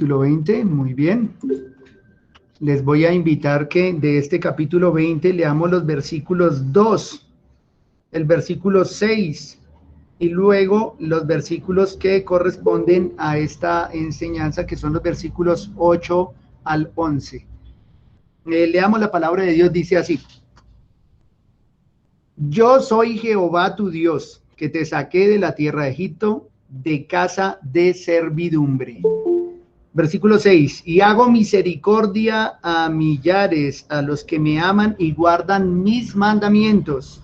Capítulo 20, muy bien. Les voy a invitar que de este capítulo 20 leamos los versículos 2, el versículo 6 y luego los versículos que corresponden a esta enseñanza, que son los versículos 8 al 11. Leamos la palabra de Dios, dice así: Yo soy Jehová tu Dios, que te saqué de la tierra de Egipto, de casa de servidumbre. Versículo 6, y hago misericordia a millares, a los que me aman y guardan mis mandamientos.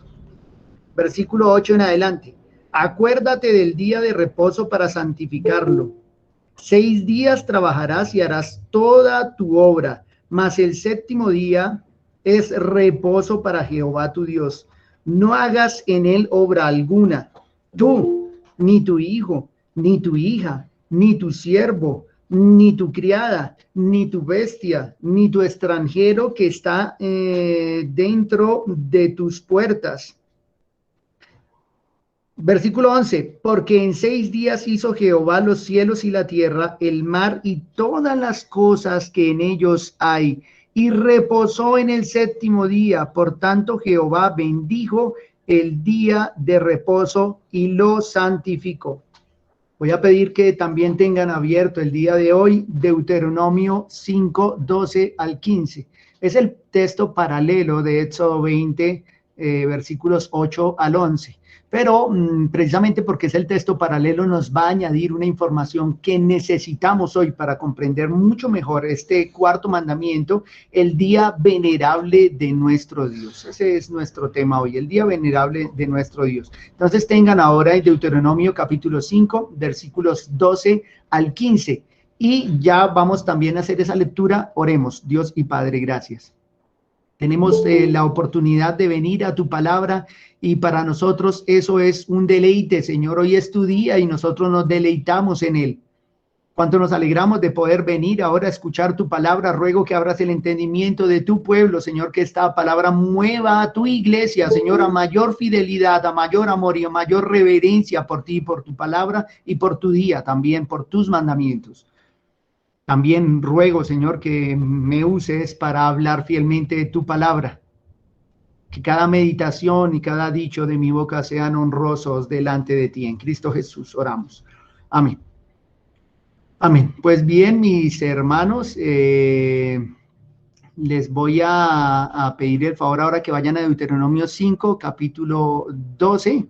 Versículo 8 en adelante, acuérdate del día de reposo para santificarlo. 6 días trabajarás y harás toda tu obra, mas el séptimo día es reposo para Jehová tu Dios. No hagas en él obra alguna, tú, ni tu hijo, ni tu hija, ni tu siervo, ni tu criada, ni tu bestia, ni tu extranjero que está dentro de tus puertas. Versículo 11, porque en 6 días hizo Jehová los cielos y la tierra, el mar y todas las cosas que en ellos hay, y reposó en el séptimo día. Por tanto, Jehová bendijo el día de reposo y lo santificó. Voy a pedir que también tengan abierto el día de hoy Deuteronomio 5, 12 al 15. Es el texto paralelo de Éxodo 20, versículos 8 al 11. Pero precisamente porque es el texto paralelo, nos va a añadir una información que necesitamos hoy para comprender mucho mejor este cuarto mandamiento, el día venerable de nuestro Dios. Ese es nuestro tema hoy, el día venerable de nuestro Dios. Entonces tengan ahora en Deuteronomio capítulo 5, versículos 12 al 15. Y ya vamos también a hacer esa lectura. Oremos. Dios y Padre, gracias. Tenemos la oportunidad de venir a tu palabra y para nosotros eso es un deleite, Señor. Hoy es tu día y nosotros nos deleitamos en él. Cuánto nos alegramos de poder venir ahora a escuchar tu palabra. Ruego que abras el entendimiento de tu pueblo, Señor, que esta palabra mueva a tu iglesia, Señor, a mayor fidelidad, a mayor amor y a mayor reverencia por ti, por tu palabra y por tu día, también por tus mandamientos. También ruego, Señor, que me uses para hablar fielmente de tu palabra. Que cada meditación y cada dicho de mi boca sean honrosos delante de ti. En Cristo Jesús oramos. Amén. Amén. Pues bien, mis hermanos, les voy a pedir el favor ahora que vayan a Deuteronomio 5, capítulo 12,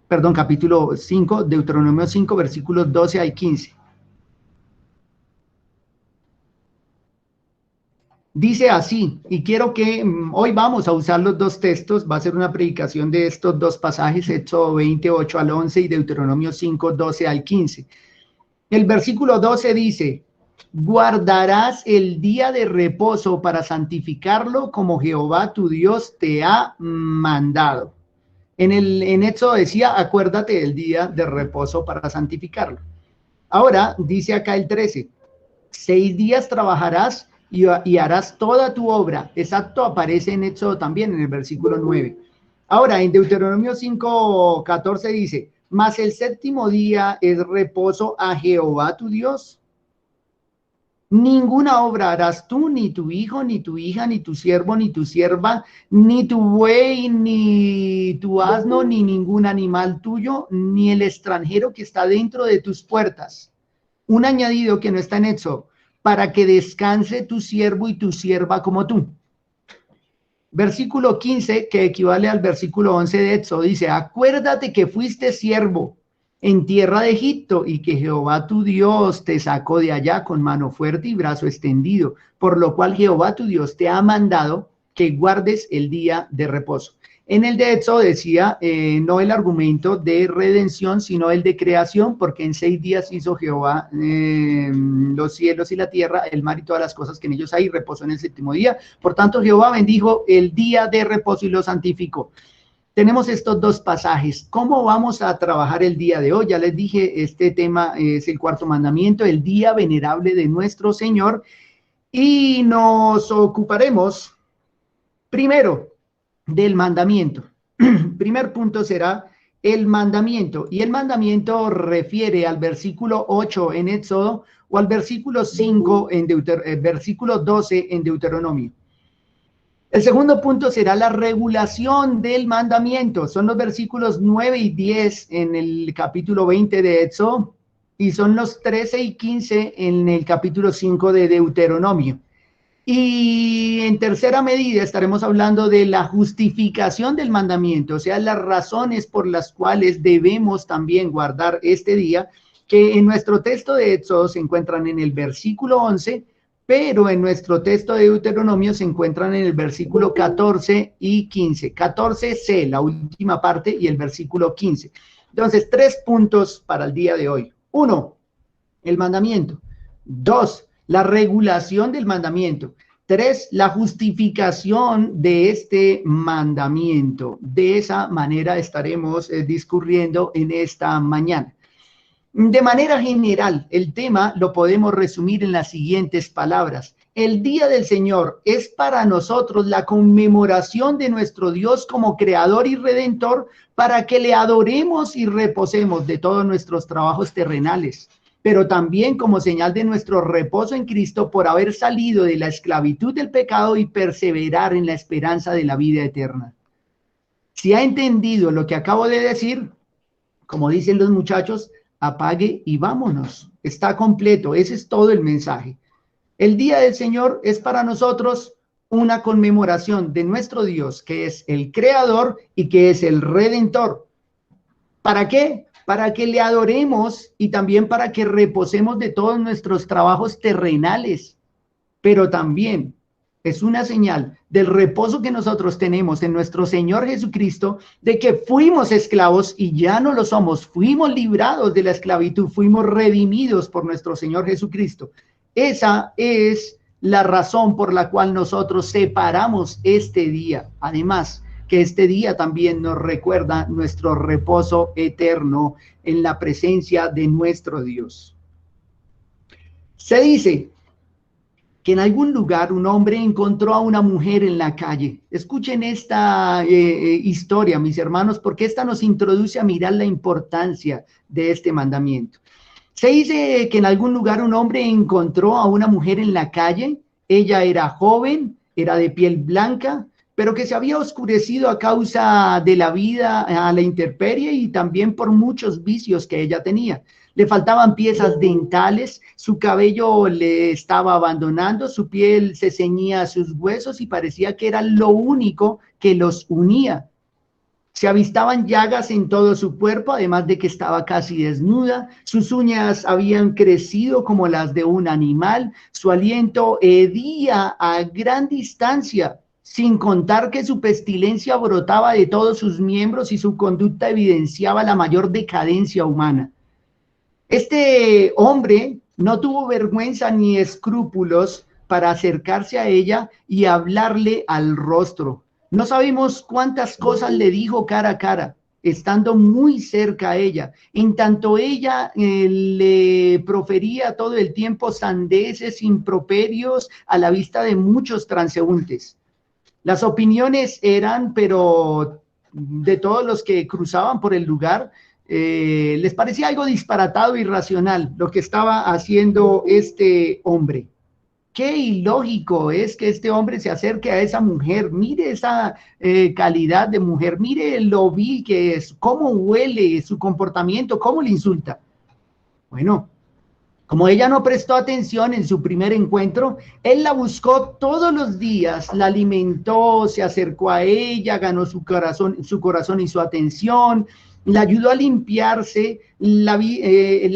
perdón, capítulo 5, Deuteronomio 5, versículos 12 al 15. Dice así, y quiero que hoy vamos a usar los dos textos, va a ser una predicación de estos dos pasajes, Éxodo 28 al 11 y Deuteronomio 5, 12 al 15. El versículo 12 dice, guardarás el día de reposo para santificarlo como Jehová tu Dios te ha mandado. En Éxodo decía, acuérdate del día de reposo para santificarlo. Ahora dice acá el 13, 6 días trabajarás y harás toda tu obra. Exacto, aparece en Éxodo también en el versículo 9. Ahora, en Deuteronomio 5, 14 dice, mas el séptimo día es reposo a Jehová tu Dios. Ninguna obra harás tú, ni tu hijo, ni tu hija, ni tu siervo, ni tu sierva, ni tu buey, ni tu asno, ni ningún animal tuyo, ni el extranjero que está dentro de tus puertas. Un añadido que no está en Éxodo, para que descanse tu siervo y tu sierva como tú. Versículo 15, que equivale al versículo 11 de Éxodo, dice, acuérdate que fuiste siervo en tierra de Egipto y que Jehová tu Dios te sacó de allá con mano fuerte y brazo extendido, por lo cual Jehová tu Dios te ha mandado que guardes el día de reposo. En el de Éxodo decía no el argumento de redención, sino el de creación, porque en 6 días hizo Jehová los cielos y la tierra, el mar y todas las cosas que en ellos hay, reposó en el séptimo día. Por tanto, Jehová bendijo el día de reposo y lo santificó. Tenemos estos dos pasajes. ¿Cómo vamos a trabajar el día de hoy? Ya les dije, este tema es el cuarto mandamiento, el día venerable de nuestro Señor, y nos ocuparemos primero del mandamiento. Primer punto será el mandamiento. Y el mandamiento refiere al versículo 8 en Éxodo o al versículo 5 en versículo 12 en Deuteronomio. El segundo punto será la regulación del mandamiento. Son los versículos 9 y 10 en el capítulo 20 de Éxodo y son los 13 y 15 en el capítulo 5 de Deuteronomio. Y en tercera medida estaremos hablando de la justificación del mandamiento, o sea, las razones por las cuales debemos también guardar este día, que en nuestro texto de Éxodo se encuentran en el versículo 11, pero en nuestro texto de Deuteronomio se encuentran en el versículo 14 y 15. 14c, la última parte, y el versículo 15. Entonces, 3 puntos para el día de hoy. 1, el mandamiento. 2, la regulación del mandamiento. 3, la justificación de este mandamiento. De esa manera estaremos discurriendo en esta mañana. De manera general, el tema lo podemos resumir en las siguientes palabras. El día del Señor es para nosotros la conmemoración de nuestro Dios como creador y redentor para que le adoremos y reposemos de todos nuestros trabajos terrenales, pero también como señal de nuestro reposo en Cristo por haber salido de la esclavitud del pecado y perseverar en la esperanza de la vida eterna. Si ha entendido lo que acabo de decir, como dicen los muchachos, apague y vámonos. Está completo, ese es todo el mensaje. El día del Señor es para nosotros una conmemoración de nuestro Dios, que es el creador y que es el redentor. ¿Para qué? Para que le adoremos y también para que reposemos de todos nuestros trabajos terrenales, pero también es una señal del reposo que nosotros tenemos en nuestro Señor Jesucristo, de que fuimos esclavos y ya no lo somos, fuimos librados de la esclavitud, fuimos redimidos por nuestro Señor Jesucristo. Esa es la razón por la cual nosotros separamos este día. Además, que este día también nos recuerda nuestro reposo eterno en la presencia de nuestro Dios. Se dice que en algún lugar un hombre encontró a una mujer en la calle. Escuchen esta historia, mis hermanos, porque esta nos introduce a mirar la importancia de este mandamiento. Se dice que en algún lugar un hombre encontró a una mujer en la calle. Ella era joven, era de piel blanca, pero que se había oscurecido a causa de la vida a la intemperie y también por muchos vicios que ella tenía. Le faltaban piezas dentales, su cabello le estaba abandonando, su piel se ceñía a sus huesos y parecía que era lo único que los unía. Se avistaban llagas en todo su cuerpo, además de que estaba casi desnuda. Sus uñas habían crecido como las de un animal. Su aliento hedía a gran distancia, sin contar que su pestilencia brotaba de todos sus miembros y su conducta evidenciaba la mayor decadencia humana. Este hombre no tuvo vergüenza ni escrúpulos para acercarse a ella y hablarle al rostro. No sabemos cuántas cosas le dijo cara a cara, estando muy cerca a ella. En tanto ella le profería todo el tiempo sandeces, improperios a la vista de muchos transeúntes. Las opiniones eran, pero de todos los que cruzaban por el lugar, les parecía algo disparatado e irracional lo que estaba haciendo este hombre. Qué ilógico es que este hombre se acerque a esa mujer. Mire esa calidad de mujer, mire lo vil que es, cómo huele, su comportamiento, cómo le insulta. Bueno, como ella no prestó atención en su primer encuentro, él la buscó todos los días, la alimentó, se acercó a ella, ganó su corazón y su atención, la ayudó a limpiarse, la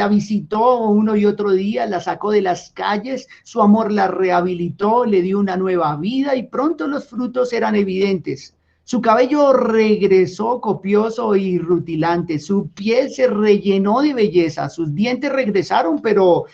visitó uno y otro día, la sacó de las calles, su amor la rehabilitó, le dio una nueva vida y pronto los frutos eran evidentes. Su cabello regresó copioso y rutilante, su piel se rellenó de belleza, sus dientes regresaron, pero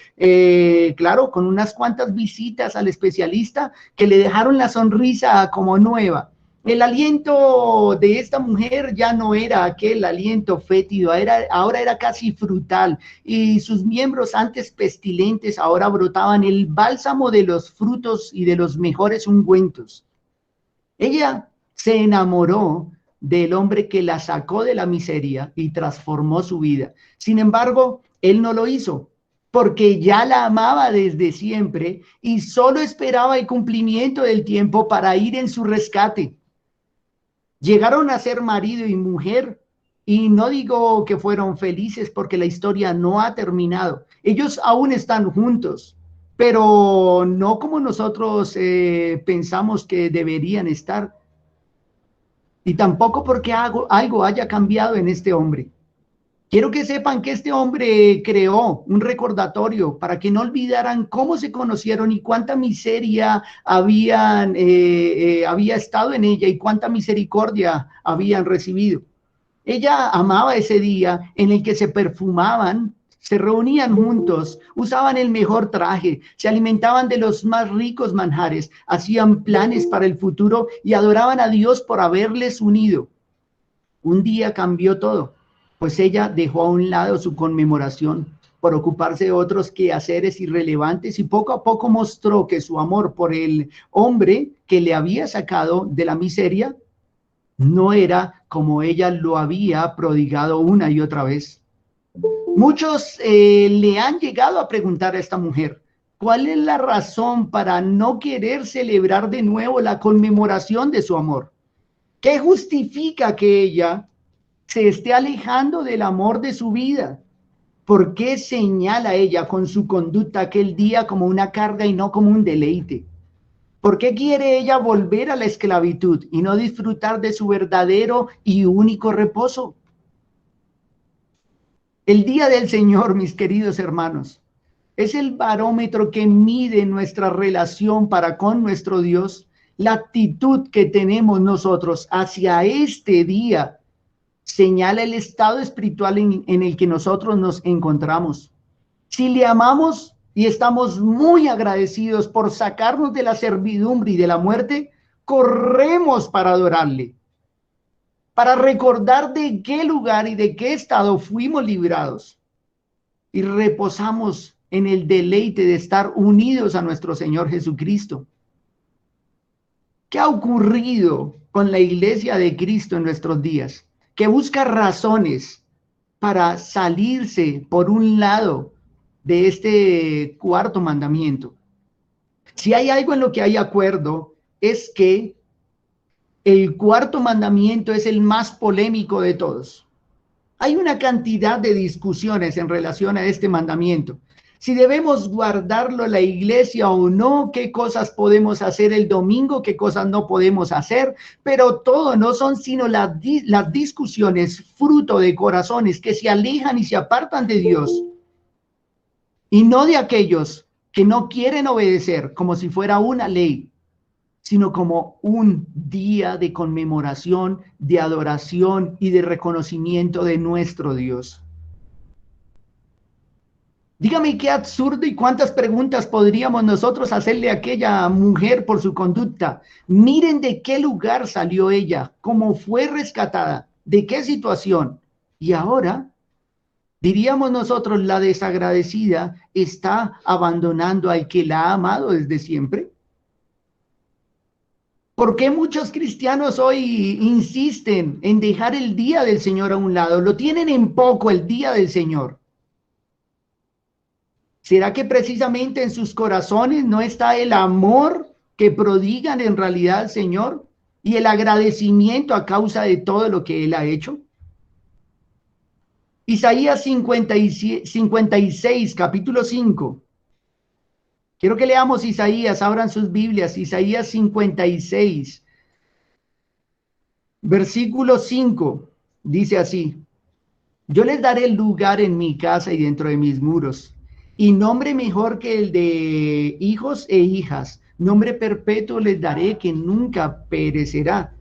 claro, con unas cuantas visitas al especialista que le dejaron la sonrisa como nueva. El aliento de esta mujer ya no era aquel aliento fétido, ahora era casi frutal, y sus miembros antes pestilentes ahora brotaban el bálsamo de los frutos y de los mejores ungüentos. Ella se enamoró del hombre que la sacó de la miseria y transformó su vida. Sin embargo, él no lo hizo porque ya la amaba desde siempre y solo esperaba el cumplimiento del tiempo para ir en su rescate. Llegaron a ser marido y mujer, y no digo que fueron felices porque la historia no ha terminado. Ellos aún están juntos, pero no como nosotros pensamos que deberían estar, y tampoco porque algo haya cambiado en este hombre. Quiero que sepan que este hombre creó un recordatorio para que no olvidaran cómo se conocieron y cuánta miseria había estado en ella y cuánta misericordia habían recibido. Ella amaba ese día en el que se perfumaban, se reunían juntos, usaban el mejor traje, se alimentaban de los más ricos manjares, hacían planes para el futuro y adoraban a Dios por haberles unido. Un día cambió todo, pues ella dejó a un lado su conmemoración por ocuparse de otros quehaceres irrelevantes y poco a poco mostró que su amor por el hombre que le había sacado de la miseria no era como ella lo había prodigado una y otra vez. Muchos le han llegado a preguntar a esta mujer, ¿cuál es la razón para no querer celebrar de nuevo la conmemoración de su amor? ¿Qué justifica que ella se esté alejando del amor de su vida? ¿Por qué señala ella con su conducta aquel día como una carga y no como un deleite? ¿Por qué quiere ella volver a la esclavitud y no disfrutar de su verdadero y único reposo? El día del Señor, mis queridos hermanos, es el barómetro que mide nuestra relación para con nuestro Dios. La actitud que tenemos nosotros hacia este día señala el estado espiritual en el que nosotros nos encontramos. Si le amamos y estamos muy agradecidos por sacarnos de la servidumbre y de la muerte, corremos para adorarle, para recordar de qué lugar y de qué estado fuimos librados y reposamos en el deleite de estar unidos a nuestro Señor Jesucristo. ¿Qué ha ocurrido con la iglesia de Cristo en nuestros días? Que busca razones para salirse por un lado de este cuarto mandamiento. Si hay algo en lo que hay acuerdo, es que el cuarto mandamiento es el más polémico de todos. Hay una cantidad de discusiones en relación a este mandamiento. Si debemos guardarlo la iglesia o no, qué cosas podemos hacer el domingo, qué cosas no podemos hacer, pero todo no son sino las discusiones fruto de corazones que se alejan y se apartan de Dios y no de aquellos que no quieren obedecer como si fuera una ley, sino como un día de conmemoración, de adoración y de reconocimiento de nuestro Dios. Dígame qué absurdo y cuántas preguntas podríamos nosotros hacerle a aquella mujer por su conducta. Miren de qué lugar salió ella, cómo fue rescatada, de qué situación. Y ahora, diríamos nosotros, la desagradecida está abandonando al que la ha amado desde siempre. ¿Por qué muchos cristianos hoy insisten en dejar el día del Señor a un lado? Lo tienen en poco el día del Señor. ¿Será que precisamente en sus corazones no está el amor que prodigan en realidad al Señor y el agradecimiento a causa de todo lo que Él ha hecho? Isaías 56, capítulo 5. Quiero que leamos Isaías, abran sus Biblias, Isaías 56, versículo 5, dice así: yo les daré lugar en mi casa y dentro de mis muros, y nombre mejor que el de hijos e hijas, nombre perpetuo les daré que nunca perecerá.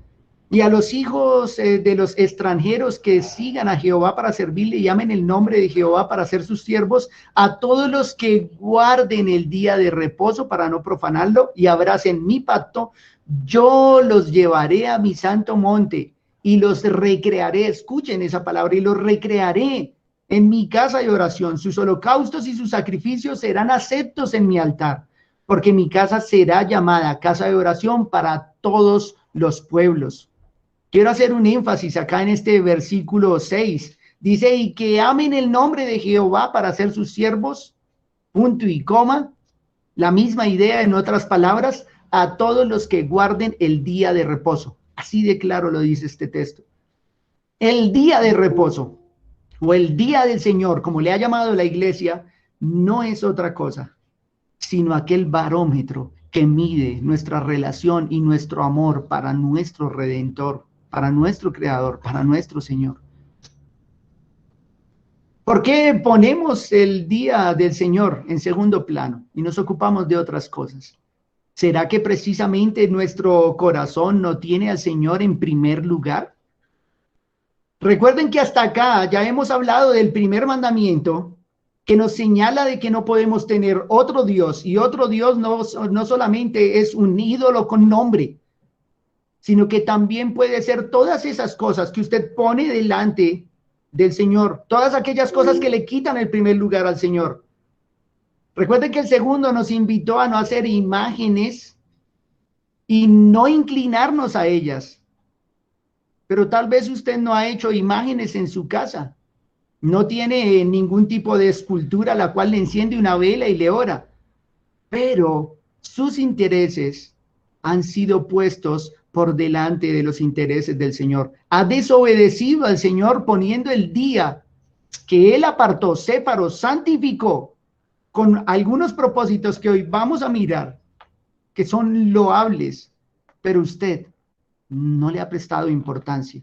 Y a los hijos de los extranjeros que sigan a Jehová para servirle y llamen el nombre de Jehová para ser sus siervos, a todos los que guarden el día de reposo para no profanarlo y abracen mi pacto, yo los llevaré a mi santo monte y los recrearé. Escuchen esa palabra: y los recrearé en mi casa de oración. Sus holocaustos y sus sacrificios serán aceptos en mi altar, porque mi casa será llamada casa de oración para todos los pueblos. Quiero hacer un énfasis acá en este versículo 6. Dice, y que amen el nombre de Jehová para ser sus siervos, punto y coma. La misma idea, en otras palabras, a todos los que guarden el día de reposo. Así de claro lo dice este texto. El día de reposo o el día del Señor, como le ha llamado la iglesia, no es otra cosa, sino aquel barómetro que mide nuestra relación y nuestro amor para nuestro Redentor, para nuestro Creador, para nuestro Señor. ¿Por qué ponemos el día del Señor en segundo plano y nos ocupamos de otras cosas? ¿Será que precisamente nuestro corazón no tiene al Señor en primer lugar? Recuerden que hasta acá ya hemos hablado del primer mandamiento que nos señala de que no podemos tener otro Dios, y otro Dios no solamente es un ídolo con nombre, sino que también puede ser todas esas cosas que usted pone delante del Señor, todas aquellas cosas que le quitan el primer lugar al Señor. Recuerden que el segundo nos invitó a no hacer imágenes y no inclinarnos a ellas. Pero tal vez usted no ha hecho imágenes en su casa. No tiene ningún tipo de escultura a la cual le enciende una vela y le ora. Pero sus intereses han sido puestos por delante de los intereses del Señor. Ha desobedecido al Señor poniendo el día que Él apartó, separó, santificó, con algunos propósitos que hoy vamos a mirar, que son loables, pero usted no le ha prestado importancia.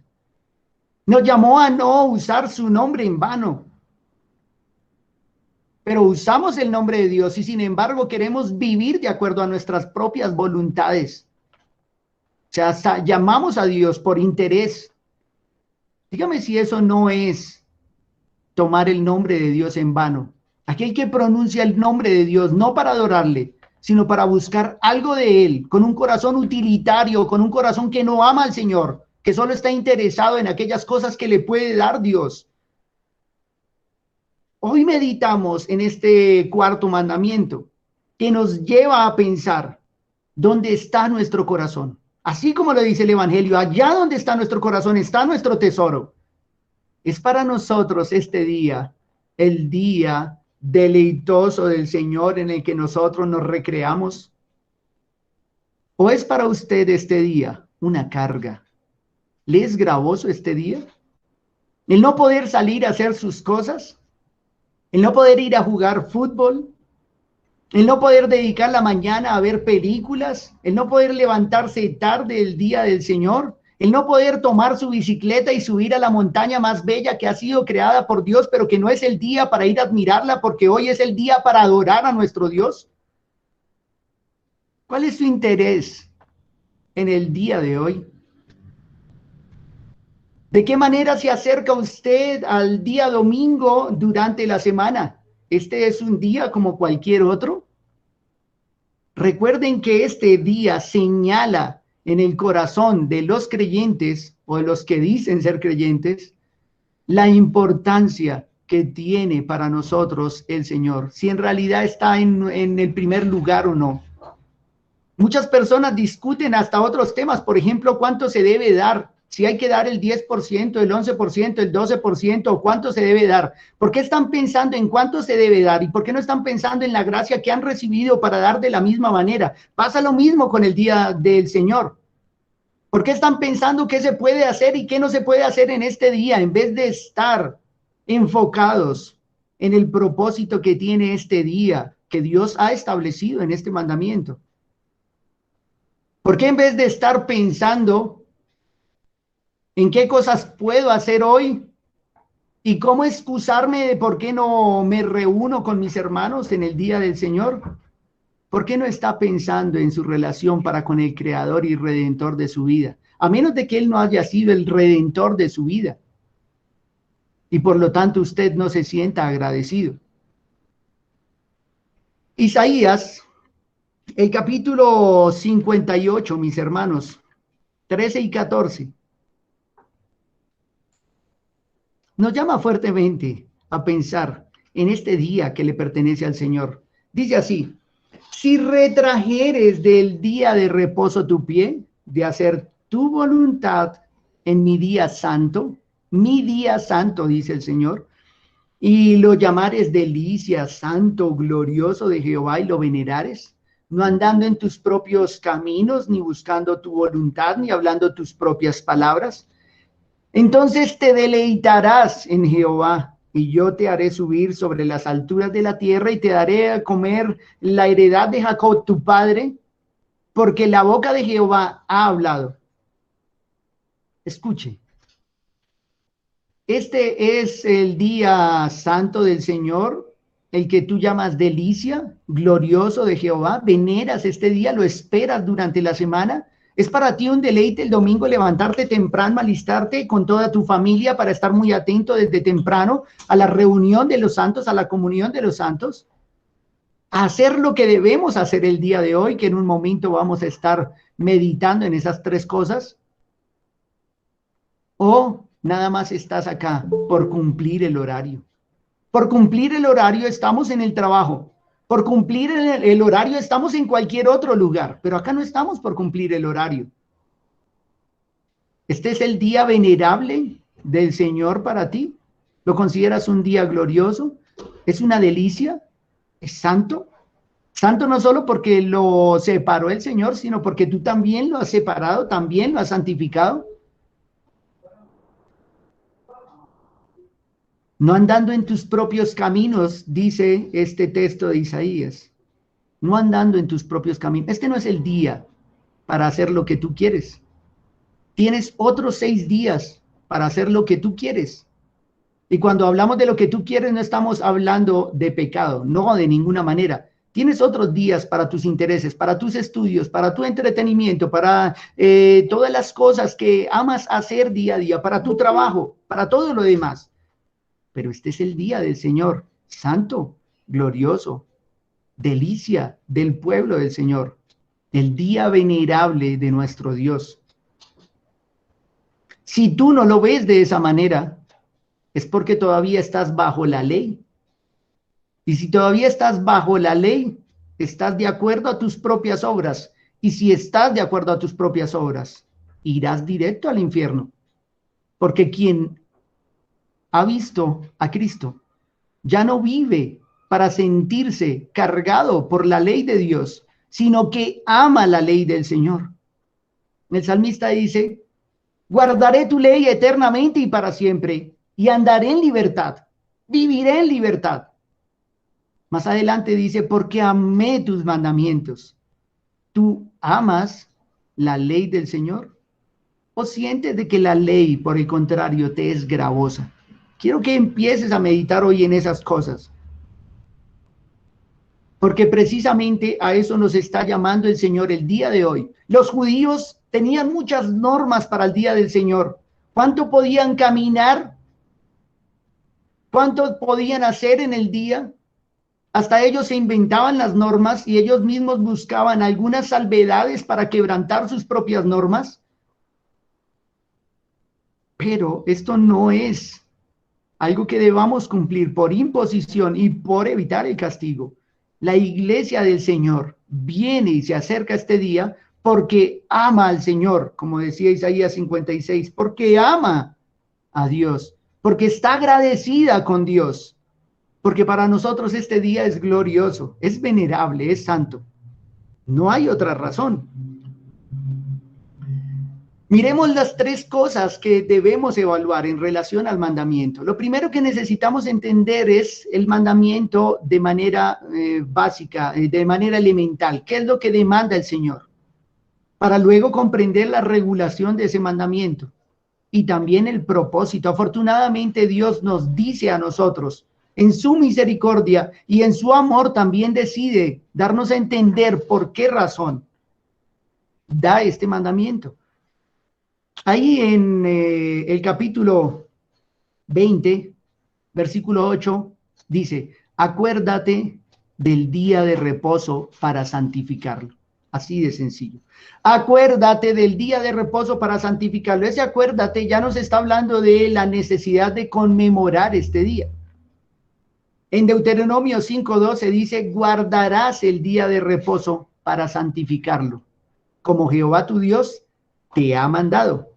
Nos llamó a no usar su nombre en vano, pero usamos el nombre de Dios y sin embargo queremos vivir de acuerdo a nuestras propias voluntades. O sea, hasta llamamos a Dios por interés. Dígame si eso no es tomar el nombre de Dios en vano. Aquel que pronuncia el nombre de Dios no para adorarle, sino para buscar algo de Él, con un corazón utilitario, con un corazón que no ama al Señor, que solo está interesado en aquellas cosas que le puede dar Dios. Hoy meditamos en este cuarto mandamiento, que nos lleva a pensar dónde está nuestro corazón. Así como lo dice el Evangelio, allá donde está nuestro corazón está nuestro tesoro. Es para nosotros este día, el día deleitoso del Señor en el que nosotros nos recreamos. ¿O es para usted este día una carga? ¿Le es gravoso este día? ¿El no poder salir a hacer sus cosas? ¿El no poder ir a jugar fútbol? ¿El no poder dedicar la mañana a ver películas? ¿El no poder levantarse tarde el día del Señor? ¿El no poder tomar su bicicleta y subir a la montaña más bella que ha sido creada por Dios, pero que no es el día para ir a admirarla porque hoy es el día para adorar a nuestro Dios? ¿Cuál es su interés en el día de hoy? ¿De qué manera se acerca usted al día domingo durante la semana? ¿Este es un día como cualquier otro? Recuerden que este día señala en el corazón de los creyentes o de los que dicen ser creyentes la importancia que tiene para nosotros el Señor, si en realidad está en el primer lugar o no. Muchas personas discuten hasta otros temas, por ejemplo, cuánto se debe dar, si hay que dar el 10%, el 11%, el 12%, cuánto se debe dar. ¿Por qué están pensando en cuánto se debe dar? ¿Y por qué no están pensando en la gracia que han recibido para dar de la misma manera? Pasa lo mismo con el día del Señor. ¿Por qué están pensando qué se puede hacer y qué no se puede hacer en este día, en vez de estar enfocados en el propósito que tiene este día, que Dios ha establecido en este mandamiento? ¿Por qué en vez de estar pensando en qué cosas puedo hacer hoy y cómo excusarme de por qué no me reúno con mis hermanos en el día del Señor? ¿Por qué no está pensando en su relación para con el Creador y Redentor de su vida? A menos de que Él no haya sido el Redentor de su vida. Y por lo tanto usted no se sienta agradecido. Isaías, el capítulo 58, mis hermanos, 13 y 14. Nos llama fuertemente a pensar en este día que le pertenece al Señor. Dice así: si retrajeres del día de reposo tu pie, de hacer tu voluntad, en mi día santo, dice el Señor, y lo llamares delicia, santo, glorioso de Jehová, y lo venerares, no andando en tus propios caminos, ni buscando tu voluntad, ni hablando tus propias palabras. Entonces te deleitarás en Jehová, y yo te haré subir sobre las alturas de la tierra, y te daré a comer la heredad de Jacob tu padre, porque la boca de Jehová ha hablado. Escuche. Este es el día santo del Señor, el que tú llamas delicia, glorioso de Jehová. Veneras este día, lo esperas durante la semana. Es para ti un deleite el domingo levantarte temprano, alistarte con toda tu familia para estar muy atento desde temprano a la reunión de los santos, a la comunión de los santos. A hacer lo que debemos hacer el día de hoy, que en un momento vamos a estar meditando en esas tres cosas. O nada más estás acá por cumplir el horario. Por cumplir el horario estamos en el trabajo. Por cumplir el horario estamos en cualquier otro lugar. Pero acá no estamos por cumplir el horario. Este es el día venerable del Señor para ti. ¿Lo consideras un día glorioso? ¿Es una delicia? ¿Es santo? Santo no solo porque lo separó el Señor, sino porque tú también lo has separado, también lo has santificado. No andando en tus propios caminos, dice este texto de Isaías. No andando en tus propios caminos. Este no es el día para hacer lo que tú quieres. Tienes otros 6 días para hacer lo que tú quieres. Y cuando hablamos de lo que tú quieres, no estamos hablando de pecado, no de ninguna manera. Tienes otros días para tus intereses, para tus estudios, para tu entretenimiento, para todas las cosas que amas hacer día a día, para tu trabajo, para todo lo demás. Pero este es el día del Señor, santo, glorioso, delicia del pueblo del Señor, el día venerable de nuestro Dios. Si tú no lo ves de esa manera, es porque todavía estás bajo la ley. Y si todavía estás bajo la ley, estás de acuerdo a tus propias obras. Y si estás de acuerdo a tus propias obras, irás directo al infierno. Porque quien ha visto a Cristo ya no vive para sentirse cargado por la ley de Dios, sino que ama la ley del Señor. El salmista dice, guardaré tu ley eternamente y para siempre, y andaré en libertad, viviré en libertad. Más adelante dice, porque amé tus mandamientos. ¿Tú amas la ley del Señor? ¿O sientes de que la ley, por el contrario, te es gravosa? Quiero que empieces a meditar hoy en esas cosas. Porque precisamente a eso nos está llamando el Señor el día de hoy. Los judíos tenían muchas normas para el día del Señor. ¿Cuánto podían caminar? ¿Cuánto podían hacer en el día? Hasta ellos se inventaban las normas y ellos mismos buscaban algunas salvedades para quebrantar sus propias normas. Pero esto no es algo que debamos cumplir por imposición y por evitar el castigo. La iglesia del Señor viene y se acerca este día porque ama al Señor, como decía Isaías 56, porque ama a Dios, porque está agradecida con Dios, porque para nosotros este día es glorioso, es venerable, es santo. No hay otra razón. Miremos las 3 cosas que debemos evaluar en relación al mandamiento. Lo primero que necesitamos entender es el mandamiento de manera básica, de manera elemental. ¿Qué es lo que demanda el Señor? Para luego comprender la regulación de ese mandamiento y también el propósito. Afortunadamente Dios nos dice a nosotros, en su misericordia y en su amor también decide darnos a entender por qué razón da este mandamiento. Ahí en el capítulo 20, versículo 8, dice, acuérdate del día de reposo para santificarlo. Así de sencillo. Acuérdate del día de reposo para santificarlo. Ese acuérdate ya nos está hablando de la necesidad de conmemorar este día. En Deuteronomio 5:12 dice, guardarás el día de reposo para santificarlo, como Jehová tu Dios te ha mandado.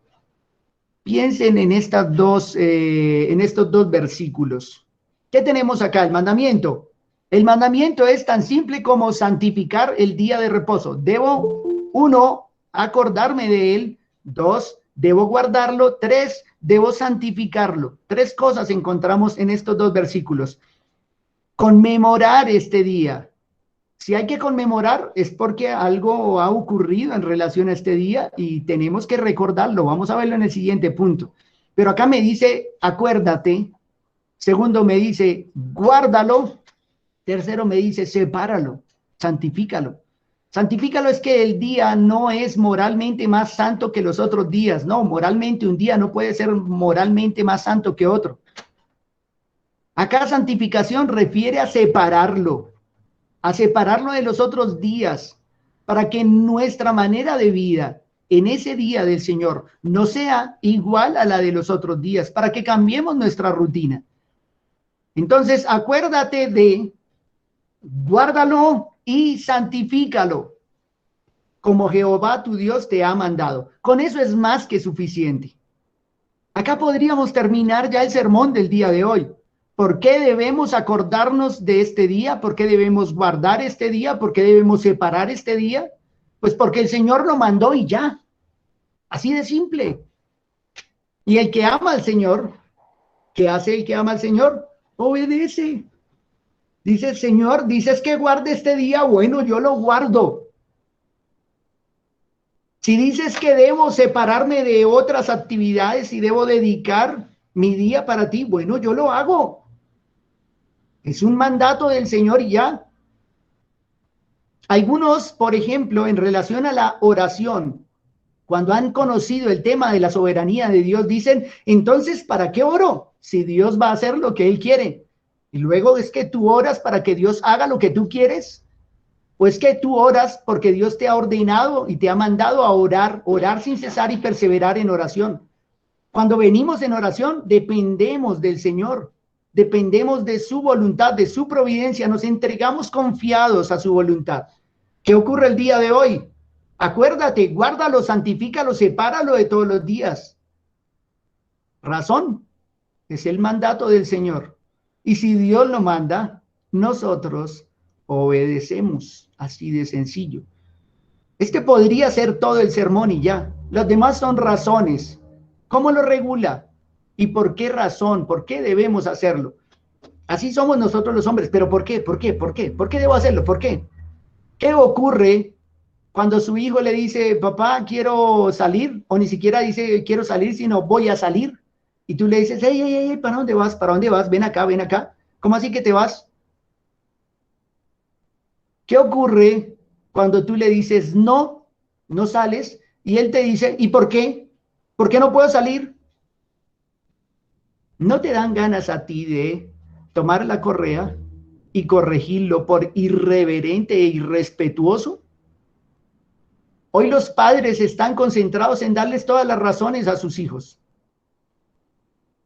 piensen en en estos dos versículos. ¿Qué tenemos acá? El mandamiento. El mandamiento es tan simple como santificar el día de reposo. Debo, uno, acordarme de él. Dos, debo guardarlo. Tres, debo santificarlo. Tres cosas encontramos en estos dos versículos. Conmemorar este día. Si hay que conmemorar es porque algo ha ocurrido en relación a este día y tenemos que recordarlo. Vamos a verlo en el siguiente punto. Pero acá me dice, acuérdate. Segundo, me dice, guárdalo. Tercero, me dice, sepáralo, santifícalo. Santifícalo es que el día no es moralmente más santo que los otros días. No, moralmente un día no puede ser moralmente más santo que otro. Acá santificación refiere a separarlo de los otros días, para que nuestra manera de vida en ese día del Señor no sea igual a la de los otros días, para que cambiemos nuestra rutina. Entonces, acuérdate de guárdalo y santifícalo, como Jehová tu Dios te ha mandado. Con eso es más que suficiente. Acá podríamos terminar ya el sermón del día de hoy. ¿Por qué debemos acordarnos de este día? ¿Por qué debemos guardar este día? ¿Por qué debemos separar este día? Pues porque el Señor lo mandó y ya. Así de simple. Y el que ama al Señor, ¿qué hace el que ama al Señor? Obedece. Dice el Señor, dices que guarde este día, bueno, yo lo guardo. Si dices que debo separarme de otras actividades y debo dedicar mi día para ti, bueno, yo lo hago. Es un mandato del Señor y ya. Algunos, por ejemplo, en relación a la oración, cuando han conocido el tema de la soberanía de Dios, dicen, entonces, ¿para qué oro? Si Dios va a hacer lo que Él quiere. Y luego es que tú oras para que Dios haga lo que tú quieres. ¿O es que tú oras porque Dios te ha ordenado y te ha mandado a orar, orar sin cesar y perseverar en oración? Cuando venimos en oración, dependemos del Señor, dependemos de su voluntad, de su providencia, nos entregamos confiados a su voluntad. ¿Qué ocurre el día de hoy? Acuérdate, guárdalo, santifícalo, sepáralo de todos los días. Razón, es el mandato del Señor. Y si Dios lo manda, nosotros obedecemos, así de sencillo. Este podría ser todo el sermón y ya. Los demás son razones. ¿Cómo lo regula? ¿Y por qué razón? ¿Por qué debemos hacerlo? Así somos nosotros los hombres. ¿Pero por qué? ¿Por qué? ¿Por qué? ¿Por qué debo hacerlo? ¿Por qué? ¿Qué ocurre cuando su hijo le dice, papá, quiero salir? O ni siquiera dice, quiero salir, sino voy a salir. Y tú le dices, hey, hey, hey, ¿para dónde vas? ¿Para dónde vas? Ven acá, ven acá. ¿Cómo así que te vas? ¿Qué ocurre cuando tú le dices, no, no sales? Y él te dice, ¿y por qué? ¿Por qué no puedo salir? ¿No te dan ganas a ti de tomar la correa y corregirlo por irreverente e irrespetuoso? Hoy los padres están concentrados en darles todas las razones a sus hijos.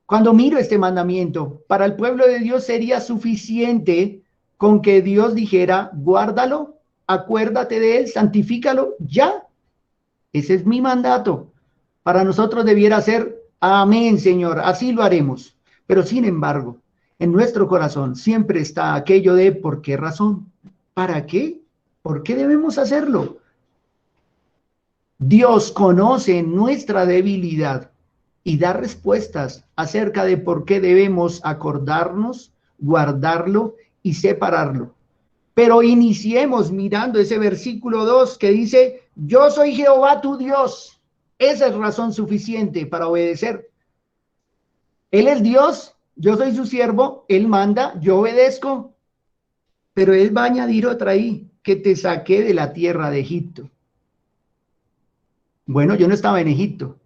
Cuando miro este mandamiento, para el pueblo de Dios sería suficiente con que Dios dijera, guárdalo, acuérdate de él, santifícalo, ya. Ese es mi mandato. Para nosotros debiera ser, amén, Señor, así lo haremos. Pero sin embargo, en nuestro corazón siempre está aquello de, ¿por qué razón? ¿Para qué? ¿Por qué debemos hacerlo? Dios conoce nuestra debilidad y da respuestas acerca de por qué debemos acordarnos, guardarlo y separarlo. Pero iniciemos mirando ese versículo 2 que dice, yo soy Jehová tu Dios. Esa es razón suficiente para obedecer. Él es Dios, yo soy su siervo, Él manda, yo obedezco. Pero Él va a añadir otra ahí, que te saqué de la tierra de Egipto. Bueno, yo no estaba en Egipto,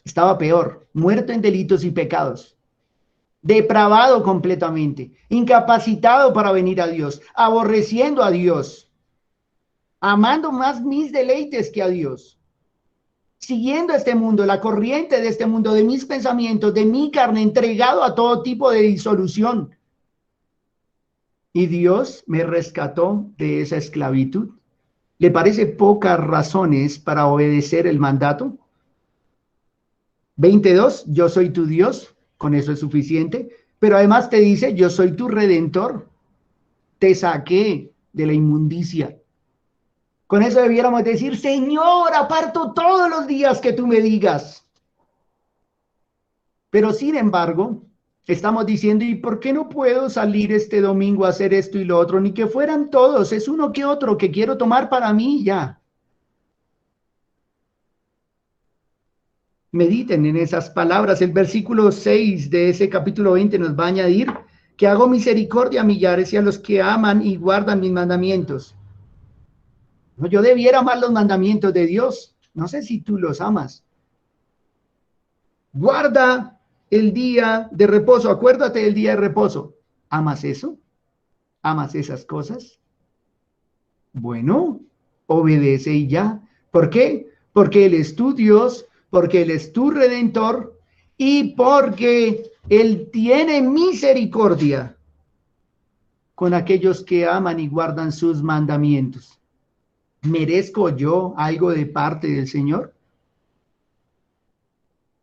estaba peor, muerto en delitos y pecados, depravado completamente, incapacitado para venir a Dios, aborreciendo a Dios, amando más mis deleites que a Dios, siguiendo este mundo, la corriente de este mundo, de mis pensamientos, de mi carne, entregado a todo tipo de disolución. Y Dios me rescató de esa esclavitud. ¿Le parece pocas razones para obedecer el mandato? 22, yo soy tu Dios, con eso es suficiente, pero además te dice, yo soy tu redentor, te saqué de la inmundicia. Con eso debiéramos decir, Señor, aparto todos los días que tú me digas. Pero sin embargo, estamos diciendo, ¿y por qué no puedo salir este domingo a hacer esto y lo otro? Ni que fueran todos, es uno que otro que quiero tomar para mí ya. Mediten en esas palabras. El versículo 6 de ese capítulo 20 nos va a añadir que hago misericordia a millares y a los que aman y guardan mis mandamientos. No, yo debiera amar los mandamientos de Dios. No sé si tú los amas. Guarda el día de reposo. Acuérdate del día de reposo. ¿Amas eso? ¿Amas esas cosas? Bueno, obedece y ya. ¿Por qué? Porque Él es tu Dios, porque Él es tu redentor y porque Él tiene misericordia con aquellos que aman y guardan sus mandamientos. ¿Merezco yo algo de parte del Señor?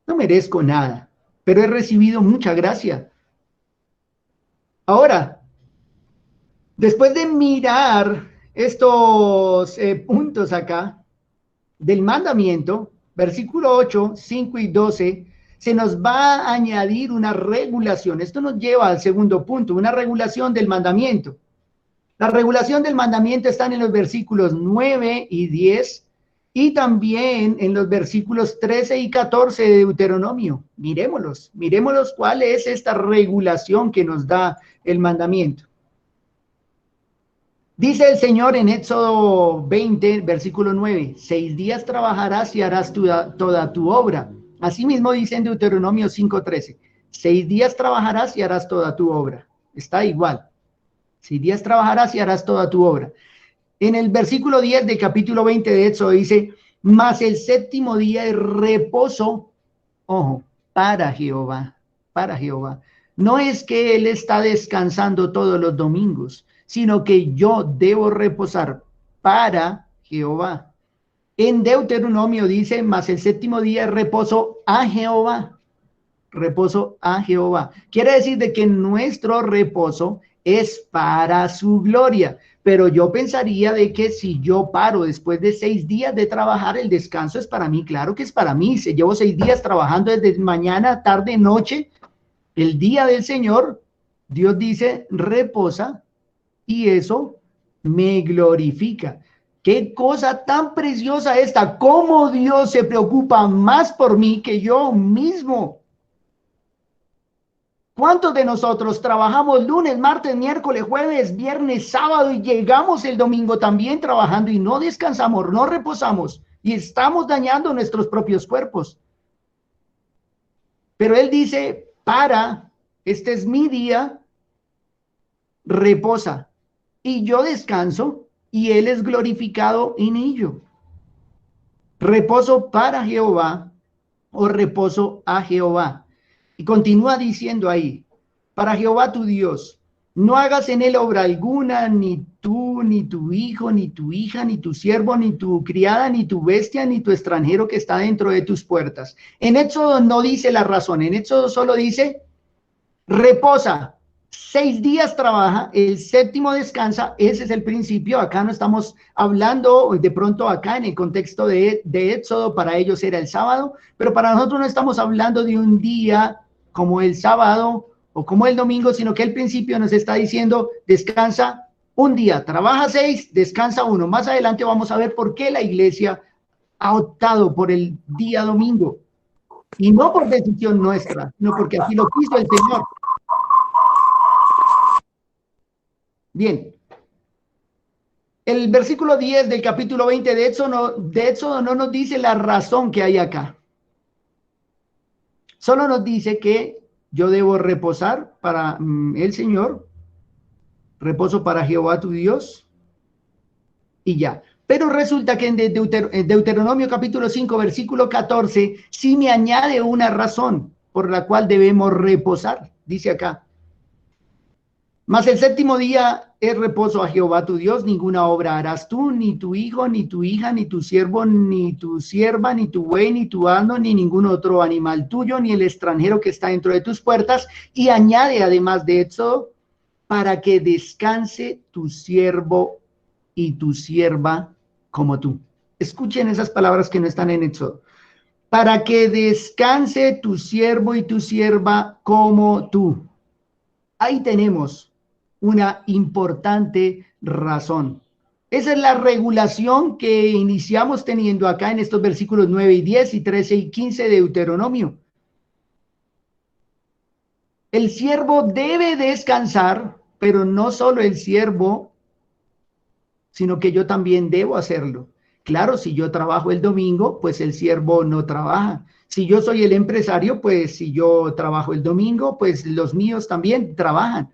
No merezco nada, pero he recibido mucha gracia. Ahora, después de mirar estos puntos acá del mandamiento, versículo 8, 5 y 12, se nos va a añadir una regulación. Esto nos lleva al segundo punto, una regulación del mandamiento. La regulación del mandamiento está en los versículos 9 y 10 y también en los versículos 13 y 14 de Deuteronomio. Miremoslos cuál es esta regulación que nos da el mandamiento. Dice el Señor en Éxodo 20, versículo 9, 6 días trabajarás y harás toda tu obra. Asimismo dice en Deuteronomio 5:13, 6 días trabajarás y harás toda tu obra. Está igual. 6 días trabajarás y harás toda tu obra. En el versículo 10 del capítulo 20 de Éxodo dice, mas el séptimo día es reposo, ojo, para Jehová, para Jehová. No es que Él está descansando todos los domingos, sino que yo debo reposar para Jehová. En Deuteronomio dice, mas el séptimo día es reposo a Jehová. Reposo a Jehová. Quiere decir de que nuestro reposo es para su gloria. Pero yo pensaría de que si yo paro después de 6 días de trabajar, el descanso es para mí. Claro que es para mí. Si llevo 6 días trabajando desde mañana, tarde, noche, el día del Señor, Dios dice, reposa y eso me glorifica. Qué cosa tan preciosa esta, cómo Dios se preocupa más por mí que yo mismo. ¿Cuántos de nosotros trabajamos lunes, martes, miércoles, jueves, viernes, sábado y llegamos el domingo también trabajando y no descansamos, no reposamos y estamos dañando nuestros propios cuerpos? Pero Él dice, este es mi día, reposa y yo descanso y Él es glorificado en ello. Reposo para Jehová o reposo a Jehová. Y continúa diciendo ahí, para Jehová tu Dios, no hagas en él obra alguna, ni tú, ni tu hijo, ni tu hija, ni tu siervo, ni tu criada, ni tu bestia, ni tu extranjero que está dentro de tus puertas. En Éxodo no dice la razón, en Éxodo solo dice, reposa, 6 días trabaja, el séptimo descansa, ese es el principio. Acá no estamos hablando, de pronto acá en el contexto de Éxodo, para ellos era el sábado, pero para nosotros no estamos hablando de un día como el sábado o como el domingo, sino que el principio nos está diciendo, descansa un día, trabaja 6, descansa 1. Más adelante vamos a ver por qué la iglesia ha optado por el día domingo, y no por decisión nuestra, sino porque así lo quiso el Señor. Bien, el versículo 10 del capítulo 20 de Éxodo no nos dice la razón que hay acá. Solo nos dice que yo debo reposar para el Señor, reposo para Jehová tu Dios, y ya. Pero resulta que en Deuteronomio capítulo 5, versículo 14, sí me añade una razón por la cual debemos reposar. Dice acá, Mas el séptimo día es reposo a Jehová tu Dios, ninguna obra harás tú, ni tu hijo, ni tu hija, ni tu siervo, ni tu sierva, ni tu buey, ni tu asno, ni ningún otro animal tuyo, ni el extranjero que está dentro de tus puertas. Y añade además de eso, para que descanse tu siervo y tu sierva como tú. Escuchen esas palabras que no están en Éxodo. Para que descanse tu siervo y tu sierva como tú. Ahí tenemos una importante razón. Esa es la regulación que iniciamos teniendo acá en estos versículos 9 y 10 y 13 y 15 de Deuteronomio. El siervo debe descansar, pero no solo el siervo, sino que yo también debo hacerlo. Claro, si yo trabajo el domingo, pues el siervo no trabaja. Si yo soy el empresario, pues si yo trabajo el domingo, pues los míos también trabajan.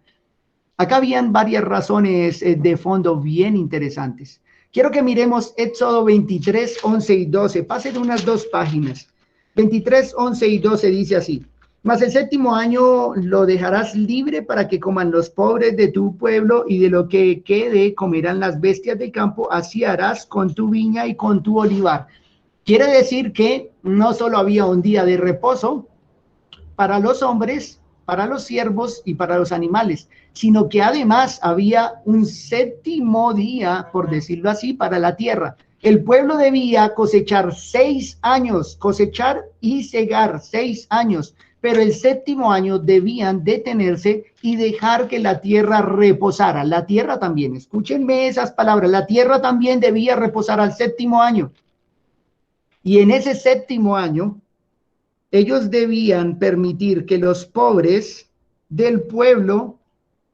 Acá habían varias razones de fondo bien interesantes. Quiero que miremos Éxodo 23, 11 y 12. Pasen unas 2 páginas. 23, 11 y 12 dice así. Mas el séptimo año lo dejarás libre para que coman los pobres de tu pueblo, y de lo que quede comerán las bestias del campo. Así harás con tu viña y con tu olivar. Quiere decir que no solo había un día de reposo para los hombres, para los siervos y para los animales, sino que además había un séptimo día, por decirlo así, para la tierra. El pueblo debía cosechar 6 años, cosechar y cegar 6 años, pero el séptimo año debían detenerse y dejar que la tierra reposara. La tierra también, escúchenme esas palabras, la tierra también debía reposar al séptimo año. Y en ese séptimo año, ellos debían permitir que los pobres del pueblo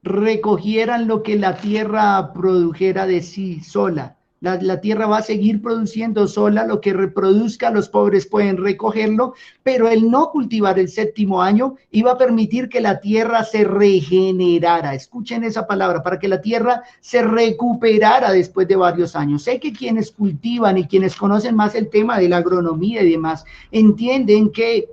recogieran lo que la tierra produjera de sí sola. La tierra va a seguir produciendo sola lo que reproduzca, los pobres pueden recogerlo, pero el no cultivar el séptimo año iba a permitir que la tierra se regenerara. Escuchen esa palabra, para que la tierra se recuperara después de varios años. Sé que quienes cultivan y quienes conocen más el tema de la agronomía y demás, entienden que,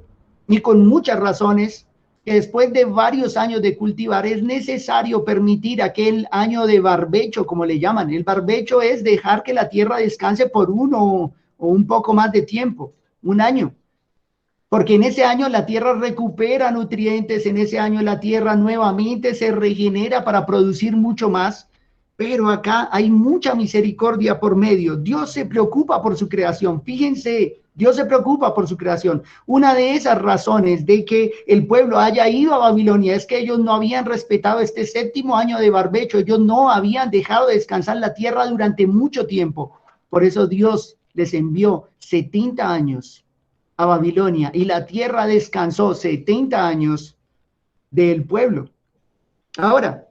y con muchas razones, que después de varios años de cultivar es necesario permitir aquel año de barbecho, como le llaman. El barbecho es dejar que la tierra descanse por uno o un poco más de tiempo, un año. Porque en ese año la tierra recupera nutrientes, en ese año la tierra nuevamente se regenera para producir mucho más. Pero acá hay mucha misericordia por medio. Dios se preocupa por su creación. Fíjense, Dios se preocupa por su creación. Una de esas razones de que el pueblo haya ido a Babilonia es que ellos no habían respetado este séptimo año de barbecho. Ellos no habían dejado de descansar la tierra durante mucho tiempo. Por eso Dios les envió 70 años a Babilonia y la tierra descansó 70 años del pueblo. Ahora,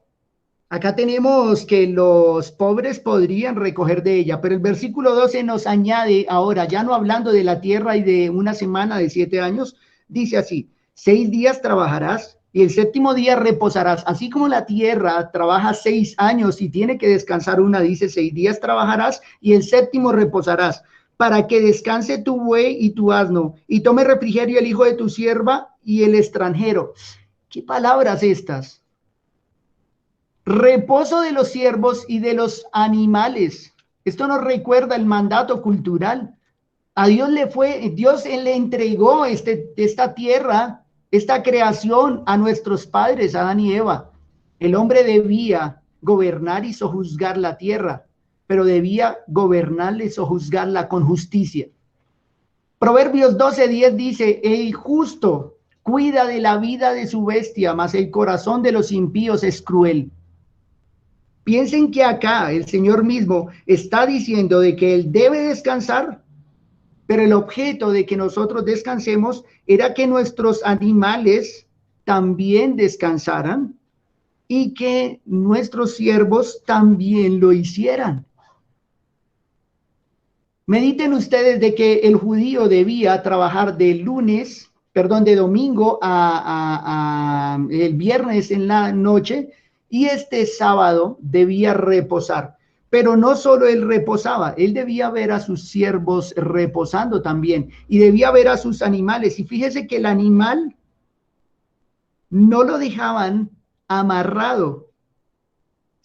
acá tenemos que los pobres podrían recoger de ella, pero el versículo 12 nos añade ahora, ya no hablando de la tierra y de una semana de 7 años, dice así: 6 días trabajarás y el séptimo día reposarás. Así como la tierra trabaja 6 años y tiene que descansar una, dice: 6 días trabajarás y el séptimo reposarás, para que descanse tu buey y tu asno, y tome refrigerio el hijo de tu sierva y el extranjero. ¿Qué palabras estas? Reposo de los siervos y de los animales. Esto nos recuerda el mandato cultural. A Dios Dios le entregó esta tierra, esta creación a nuestros padres, Adán y Eva. El hombre debía gobernar y sojuzgar la tierra, pero debía gobernarla y sojuzgarla con justicia. Proverbios 12:10 dice: el justo cuida de la vida de su bestia, mas el corazón de los impíos es cruel. Piensen que acá el Señor mismo está diciendo de que Él debe descansar, pero el objeto de que nosotros descansemos era que nuestros animales también descansaran y que nuestros siervos también lo hicieran. Mediten ustedes de que el judío debía trabajar de domingo a el viernes en la noche, y este sábado debía reposar. Pero no solo él reposaba, él debía ver a sus siervos reposando también, y debía ver a sus animales. Y fíjese que el animal no lo dejaban amarrado,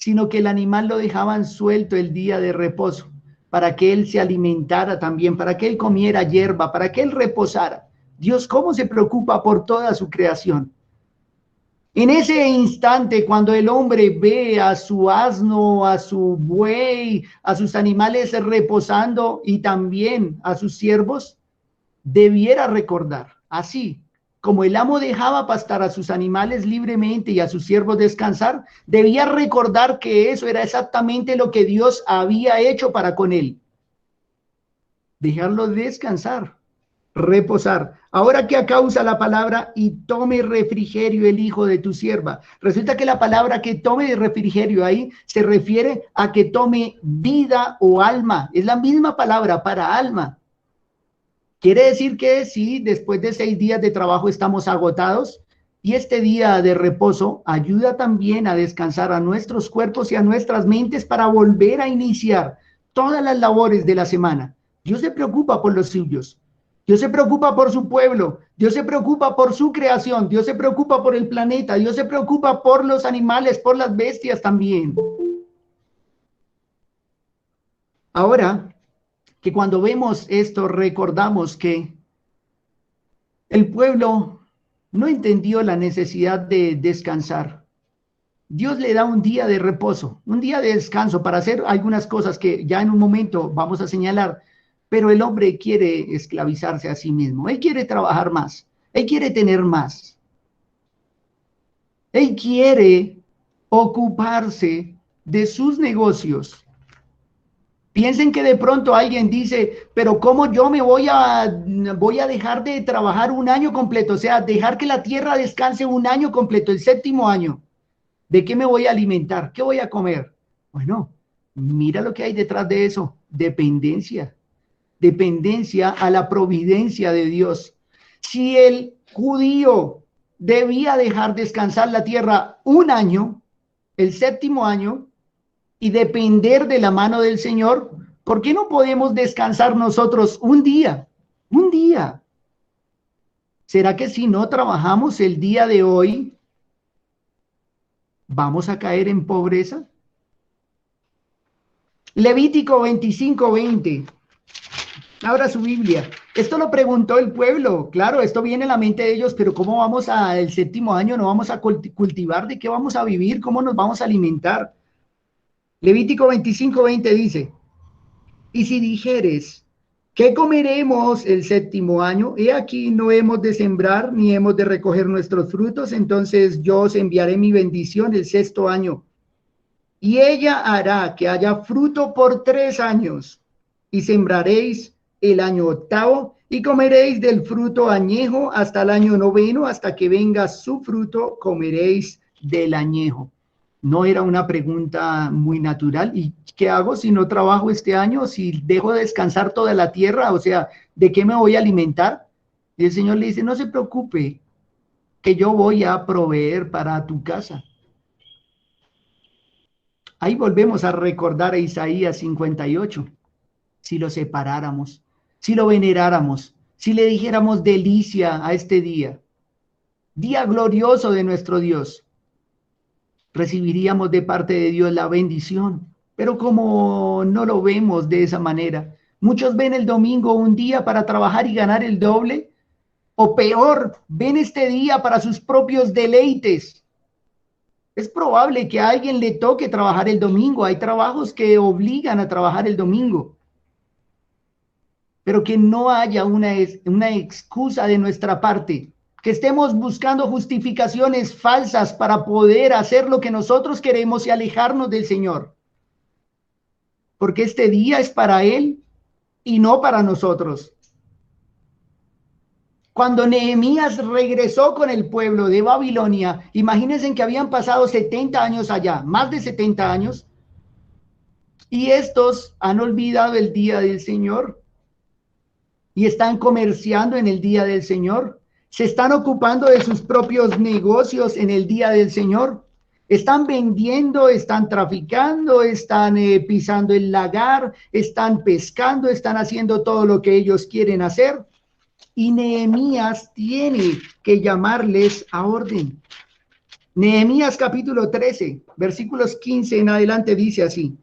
sino que el animal lo dejaban suelto el día de reposo, para que él se alimentara también, para que él comiera hierba, para que él reposara. Dios, ¿cómo se preocupa por toda su creación? En ese instante, cuando el hombre ve a su asno, a su buey, a sus animales reposando y también a sus siervos, debiera recordar, así como el amo dejaba pastar a sus animales libremente y a sus siervos descansar, debía recordar que eso era exactamente lo que Dios había hecho para con él. Dejarlo descansar, reposar. Ahora que acá usa la palabra y tome refrigerio el hijo de tu sierva. Resulta que la palabra que tome refrigerio ahí se refiere a que tome vida o alma. Es la misma palabra para alma. Quiere decir que si después de 6 días de trabajo estamos agotados y este día de reposo ayuda también a descansar a nuestros cuerpos y a nuestras mentes para volver a iniciar todas las labores de la semana. Dios se preocupa por los suyos. Dios se preocupa por su pueblo. Dios se preocupa por su creación. Dios se preocupa por el planeta. Dios se preocupa por los animales, por las bestias también. Ahora, que cuando vemos esto recordamos que el pueblo no entendió la necesidad de descansar. Dios le da un día de reposo, un día de descanso para hacer algunas cosas que ya en un momento vamos a señalar, pero el hombre quiere esclavizarse a sí mismo, él quiere trabajar más, él quiere tener más, él quiere ocuparse de sus negocios. Piensen que de pronto alguien dice, pero ¿cómo yo me voy a dejar de trabajar un año completo? O sea, dejar que la tierra descanse un año completo, el 7º año. ¿De qué me voy a alimentar? ¿Qué voy a comer? Bueno, mira lo que hay detrás de eso. Dependencia. Dependencia a la providencia de Dios. Si el judío debía dejar descansar la tierra un año, el 7º año, y depender de la mano del Señor, ¿por qué no podemos descansar nosotros un día? Un día. ¿Será que si no trabajamos el día de hoy, vamos a caer en pobreza? Levítico 25:20. Abra su Biblia. Esto lo preguntó el pueblo. Claro, esto viene a la mente de ellos, pero ¿cómo vamos al 7º año? ¿No vamos a cultivar? ¿De qué vamos a vivir? ¿Cómo nos vamos a alimentar? Levítico 25:20 dice, y si dijeres, ¿qué comeremos el 7º año? He aquí no hemos de sembrar ni hemos de recoger nuestros frutos, entonces yo os enviaré mi bendición el 6º año. Y ella hará que haya fruto por 3 años, y sembraréis el año 8º, y comeréis del fruto añejo hasta el año 9º, hasta que venga su fruto, comeréis del añejo. No era una pregunta muy natural. ¿Y qué hago si no trabajo este año? Si dejo de descansar toda la tierra, o sea, ¿de qué me voy a alimentar? Y el Señor le dice, no se preocupe, que yo voy a proveer para tu casa. Ahí volvemos a recordar a Isaías 58. Si lo separáramos, si lo veneráramos, si le dijéramos delicia a este día, día glorioso de nuestro Dios, recibiríamos de parte de Dios la bendición. Pero como no lo vemos de esa manera, muchos ven el domingo un día para trabajar y ganar el doble, o peor, ven este día para sus propios deleites. Es probable que a alguien le toque trabajar el domingo. Hay trabajos que obligan a trabajar el domingo. Pero que no haya una excusa de nuestra parte, que estemos buscando justificaciones falsas para poder hacer lo que nosotros queremos y alejarnos del Señor. Porque este día es para Él y no para nosotros. Cuando Nehemías regresó con el pueblo de Babilonia, imagínense que habían pasado 70 años allá, más de 70 años, y estos han olvidado el día del Señor y están comerciando en el día del Señor, se están ocupando de sus propios negocios en el día del Señor, están vendiendo, están traficando, están pisando el lagar, están pescando, están haciendo todo lo que ellos quieren hacer. Y Nehemías tiene que llamarles a orden. Nehemías capítulo 13, versículos 15 en adelante dice así.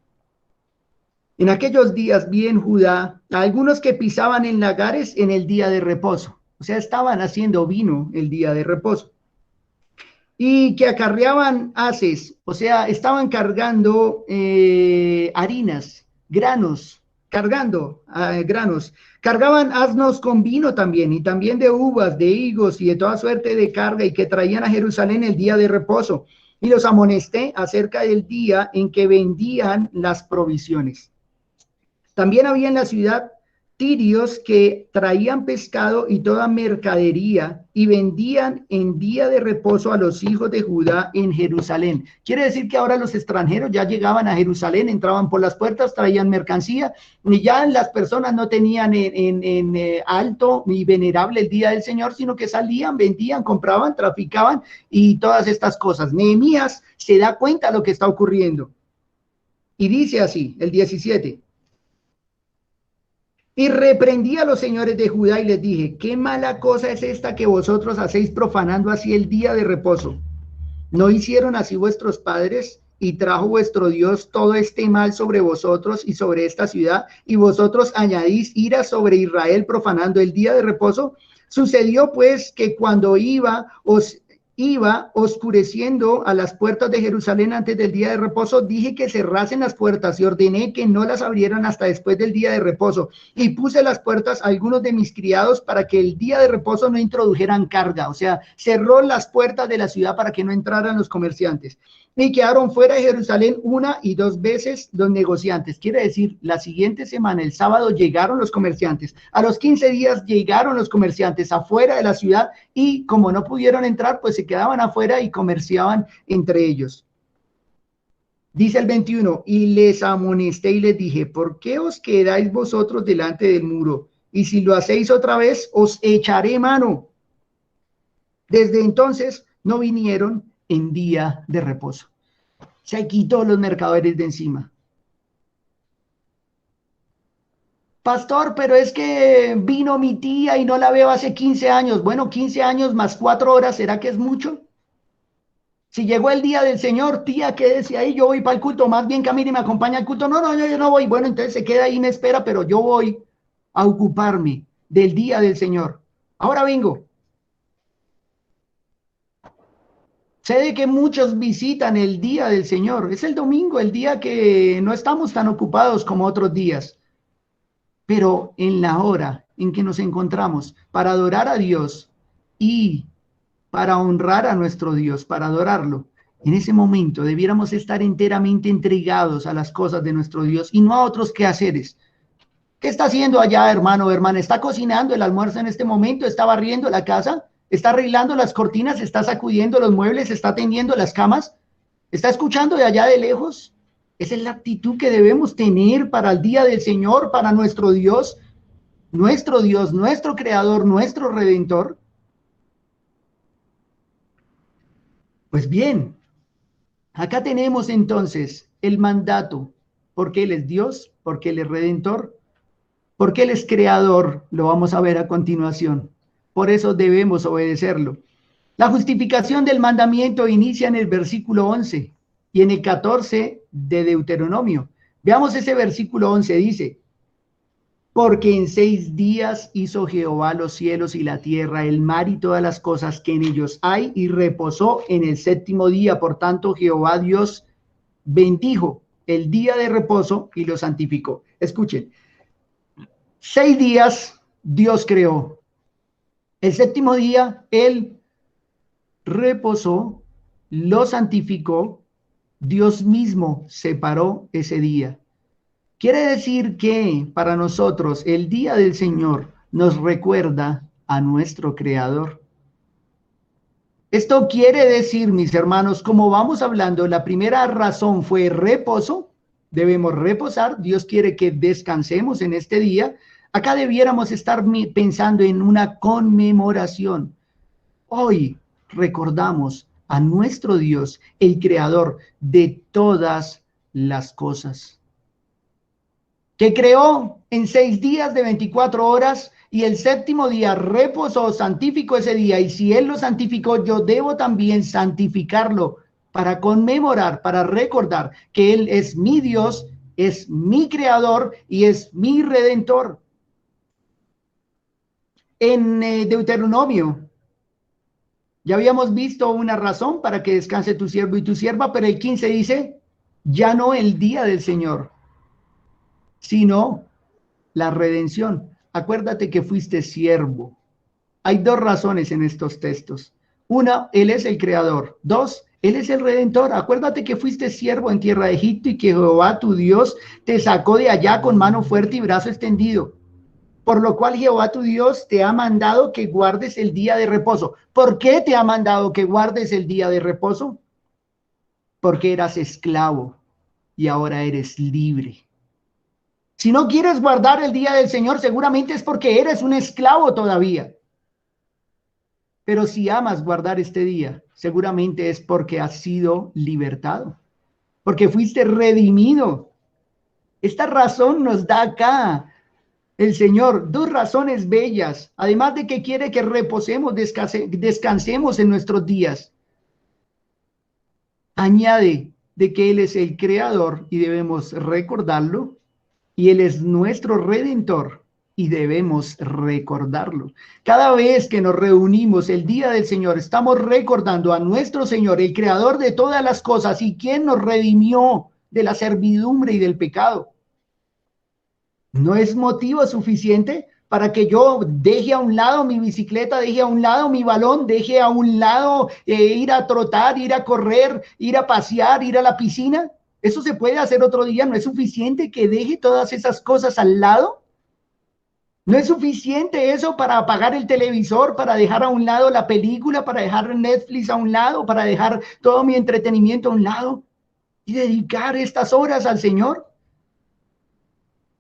En aquellos días vi en Judá a algunos que pisaban en lagares en el día de reposo. O sea, estaban haciendo vino el día de reposo. Y que acarreaban haces, o sea, estaban cargando harinas, granos, cargando granos. Cargaban asnos con vino también, y también de uvas, de higos y de toda suerte de carga, y que traían a Jerusalén el día de reposo. Y los amonesté acerca del día en que vendían las provisiones. También había en la ciudad tirios que traían pescado y toda mercadería y vendían en día de reposo a los hijos de Judá en Jerusalén. Quiere decir que ahora los extranjeros ya llegaban a Jerusalén, entraban por las puertas, traían mercancía y ya las personas no tenían en alto y venerable el día del Señor, sino que salían, vendían, compraban, traficaban y todas estas cosas. Nehemías se da cuenta de lo que está ocurriendo y dice así, el 17. Y reprendí a los señores de Judá y les dije, qué mala cosa es esta que vosotros hacéis profanando así el día de reposo. ¿No hicieron así vuestros padres? Y trajo vuestro Dios todo este mal sobre vosotros y sobre esta ciudad, y vosotros añadís ira sobre Israel profanando el día de reposo. Sucedió pues que cuando iba oscureciendo a las puertas de Jerusalén antes del día de reposo, dije que cerrasen las puertas y ordené que no las abrieran hasta después del día de reposo. Y puse las puertas a algunos de mis criados para que el día de reposo no introdujeran carga. O sea, cerró las puertas de la ciudad para que no entraran los comerciantes. Y quedaron fuera de Jerusalén una y dos veces los negociantes. Quiere decir, la siguiente semana, el sábado, llegaron los comerciantes. A los 15 días llegaron los comerciantes afuera de la ciudad y como no pudieron entrar, pues se quedaban afuera y comerciaban entre ellos. Dice el 21, y les amonesté y les dije, ¿por qué os quedáis vosotros delante del muro? Y si lo hacéis otra vez, os echaré mano. Desde entonces no vinieron en día de reposo. Se quitó los mercaderes de encima. Pastor, pero es que vino mi tía y no la veo hace 15 años. Bueno, 15 años más 4 horas, ¿será que es mucho? Si llegó el día del Señor, tía, quédese ahí, yo voy para el culto, más bien camine y me acompaña al culto. No, yo no voy. Bueno, entonces se queda ahí y me espera, pero yo voy a ocuparme del día del Señor. Ahora vengo. Sé de que muchos visitan el día del Señor. Es el domingo, el día que no estamos tan ocupados como otros días. Pero en la hora en que nos encontramos para adorar a Dios y para honrar a nuestro Dios, para adorarlo, en ese momento debiéramos estar enteramente entregados a las cosas de nuestro Dios y no a otros quehaceres. ¿Qué está haciendo allá, hermano o hermana? ¿Está cocinando el almuerzo en este momento? ¿Está barriendo la casa? ¿Está arreglando las cortinas? ¿Está sacudiendo los muebles? ¿Está tendiendo las camas? ¿Está escuchando de allá de lejos? Esa es la actitud que debemos tener para el día del Señor, para nuestro Dios, nuestro Creador, nuestro Redentor. Pues bien, acá tenemos entonces el mandato, porque Él es Dios, porque Él es Redentor, porque Él es Creador, lo vamos a ver a continuación. Por eso debemos obedecerlo. La justificación del mandamiento inicia en el versículo 11 y en el 14 de Deuteronomio. Veamos ese versículo 11, dice, porque en 6 días hizo Jehová los cielos y la tierra, el mar y todas las cosas que en ellos hay, y reposó en el séptimo día. Por tanto, Jehová Dios bendijo el día de reposo y lo santificó. Escuchen, 6 días Dios creó. El séptimo día Él reposó, lo santificó, Dios mismo separó ese día. Quiere decir que para nosotros el día del Señor nos recuerda a nuestro Creador. Esto quiere decir, mis hermanos, como vamos hablando, la primera razón fue reposo. Debemos reposar. Dios quiere que descansemos en este día. Acá debiéramos estar pensando en una conmemoración. Hoy recordamos a nuestro Dios, el creador de todas las cosas, que creó en 6 días de 24 horas y el séptimo día reposó, santificó ese día, y si Él lo santificó, yo debo también santificarlo para conmemorar, para recordar que Él es mi Dios, es mi creador y es mi redentor. En Deuteronomio, ya habíamos visto una razón para que descanse tu siervo y tu sierva, pero el 15 dice, ya no el día del Señor, sino la redención. Acuérdate que fuiste siervo. Hay dos razones en estos textos. Una, Él es el creador. Dos, Él es el redentor. Acuérdate que fuiste siervo en tierra de Egipto y que Jehová tu Dios te sacó de allá con mano fuerte y brazo extendido. Por lo cual Jehová tu Dios te ha mandado que guardes el día de reposo. ¿Por qué te ha mandado que guardes el día de reposo? Porque eras esclavo y ahora eres libre. Si no quieres guardar el día del Señor, seguramente es porque eres un esclavo todavía. Pero si amas guardar este día, seguramente es porque has sido libertado, porque fuiste redimido. Esta razón nos da acá el Señor, dos razones bellas, además de que quiere que reposemos, descansemos en nuestros días. Añade de que Él es el creador y debemos recordarlo, y Él es nuestro redentor y debemos recordarlo. Cada vez que nos reunimos el día del Señor, estamos recordando a nuestro Señor, el creador de todas las cosas y quien nos redimió de la servidumbre y del pecado. ¿No es motivo suficiente para que yo deje a un lado mi bicicleta, deje a un lado mi balón, deje a un lado ir a trotar, ir a correr, ir a pasear, ir a la piscina? Eso se puede hacer otro día. ¿No es suficiente que deje todas esas cosas al lado? ¿No es suficiente eso para apagar el televisor, para dejar a un lado la película, para dejar Netflix a un lado, para dejar todo mi entretenimiento a un lado y dedicar estas horas al Señor?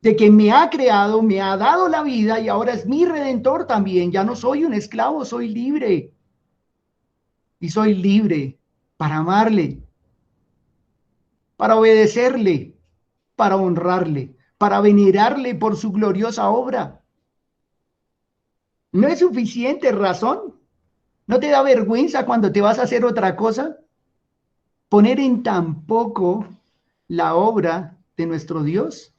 De que me ha creado, me ha dado la vida y ahora es mi redentor también. Ya no soy un esclavo, soy libre. Y soy libre para amarle, para obedecerle, para honrarle, para venerarle por su gloriosa obra. ¿No es suficiente razón? ¿No te da vergüenza cuando te vas a hacer otra cosa? Poner en tan poco la obra de nuestro Dios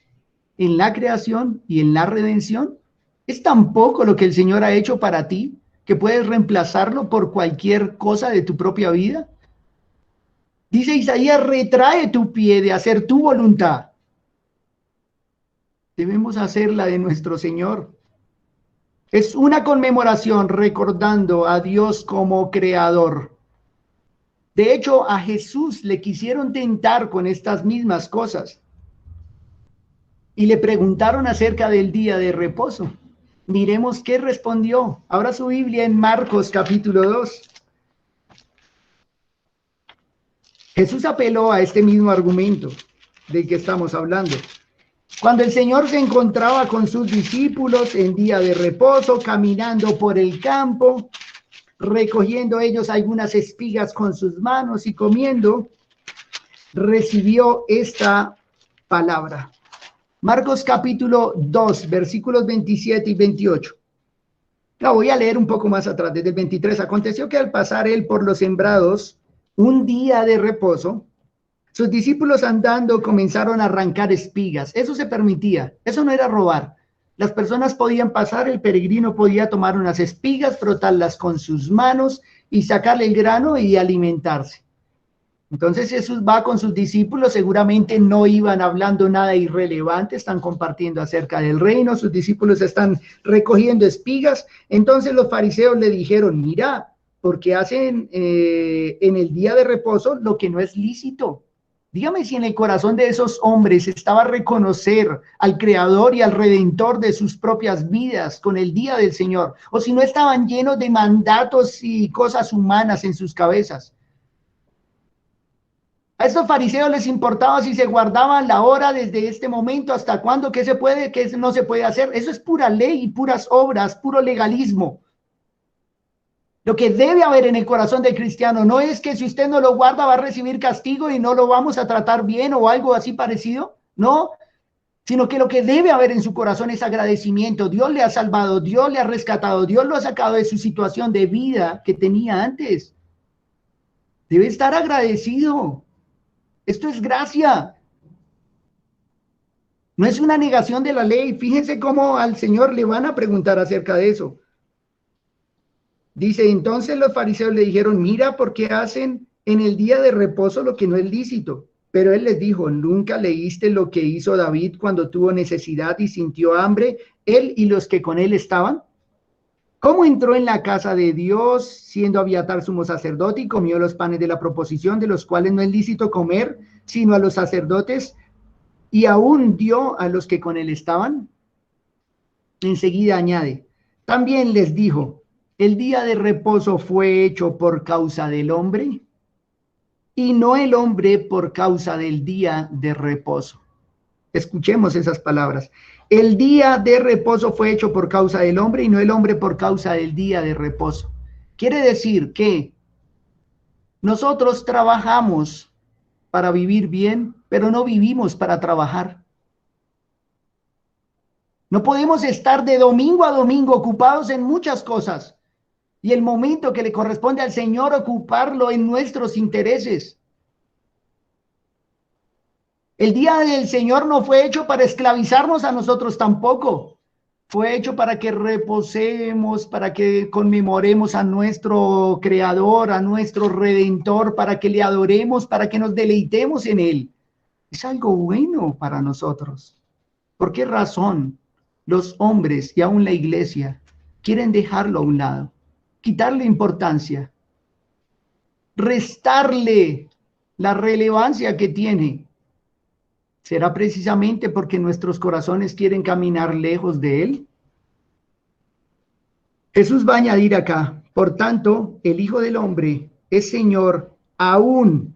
en la creación y en la redención. Es tan poco lo que el Señor ha hecho para ti que puedes reemplazarlo por cualquier cosa de tu propia vida. Dice Isaías, retrae tu pie de hacer tu voluntad. Debemos hacer la de nuestro Señor. Es una conmemoración recordando a Dios como creador. De hecho, a Jesús le quisieron tentar con estas mismas cosas y le preguntaron acerca del día de reposo. Miremos qué respondió. Abra su Biblia en Marcos capítulo 2. Jesús apeló a este mismo argumento del que estamos hablando. Cuando el Señor se encontraba con sus discípulos en día de reposo, caminando por el campo, recogiendo ellos algunas espigas con sus manos y comiendo, recibió esta palabra. Marcos capítulo 2, versículos 27 y 28. La voy a leer un poco más atrás, desde el 23. Aconteció que al pasar él por los sembrados, un día de reposo, sus discípulos andando comenzaron a arrancar espigas. Eso se permitía, eso no era robar. Las personas podían pasar, el peregrino podía tomar unas espigas, frotarlas con sus manos y sacarle el grano y alimentarse. Entonces Jesús va con sus discípulos, seguramente no iban hablando nada irrelevante, están compartiendo acerca del reino, sus discípulos están recogiendo espigas. Entonces los fariseos le dijeron, mira, porque hacen en el día de reposo lo que no es lícito. Dígame si en el corazón de esos hombres estaba reconocer al Creador y al Redentor de sus propias vidas con el día del Señor, o si no estaban llenos de mandatos y cosas humanas en sus cabezas. A estos fariseos les importaba si se guardaban la hora desde este momento hasta cuándo, qué se puede, qué no se puede hacer. Eso es pura ley y puras obras, puro legalismo. Lo que debe haber en el corazón del cristiano no es que si usted no lo guarda va a recibir castigo y no lo vamos a tratar bien o algo así parecido. No, sino que lo que debe haber en su corazón es agradecimiento. Dios le ha salvado, Dios le ha rescatado, Dios lo ha sacado de su situación de vida que tenía antes. Debe estar agradecido. Esto es gracia. No es una negación de la ley. Fíjense cómo al Señor le van a preguntar acerca de eso. Dice, entonces los fariseos le dijeron, mira, ¿por qué hacen en el día de reposo lo que no es lícito? Pero él les dijo, ¿nunca leíste lo que hizo David cuando tuvo necesidad y sintió hambre, él y los que con él estaban? ¿Cómo entró en la casa de Dios, siendo Abiatar sumo sacerdote, y comió los panes de la proposición, de los cuales no es lícito comer, sino a los sacerdotes, y aún dio a los que con él estaban? Enseguida añade, también les dijo, el día de reposo fue hecho por causa del hombre, y no el hombre por causa del día de reposo. Escuchemos esas palabras. El día de reposo fue hecho por causa del hombre y no el hombre por causa del día de reposo. Quiere decir que nosotros trabajamos para vivir bien, pero no vivimos para trabajar. No podemos estar de domingo a domingo ocupados en muchas cosas y el momento que le corresponde al Señor ocuparlo en nuestros intereses. El día del Señor no fue hecho para esclavizarnos a nosotros tampoco. Fue hecho para que reposemos, para que conmemoremos a nuestro Creador, a nuestro Redentor, para que le adoremos, para que nos deleitemos en Él. Es algo bueno para nosotros. ¿Por qué razón los hombres y aún la iglesia quieren dejarlo a un lado, quitarle importancia, restarle la relevancia que tiene? ¿Será precisamente porque nuestros corazones quieren caminar lejos de Él? Jesús va a añadir acá, por tanto, el Hijo del Hombre es Señor aún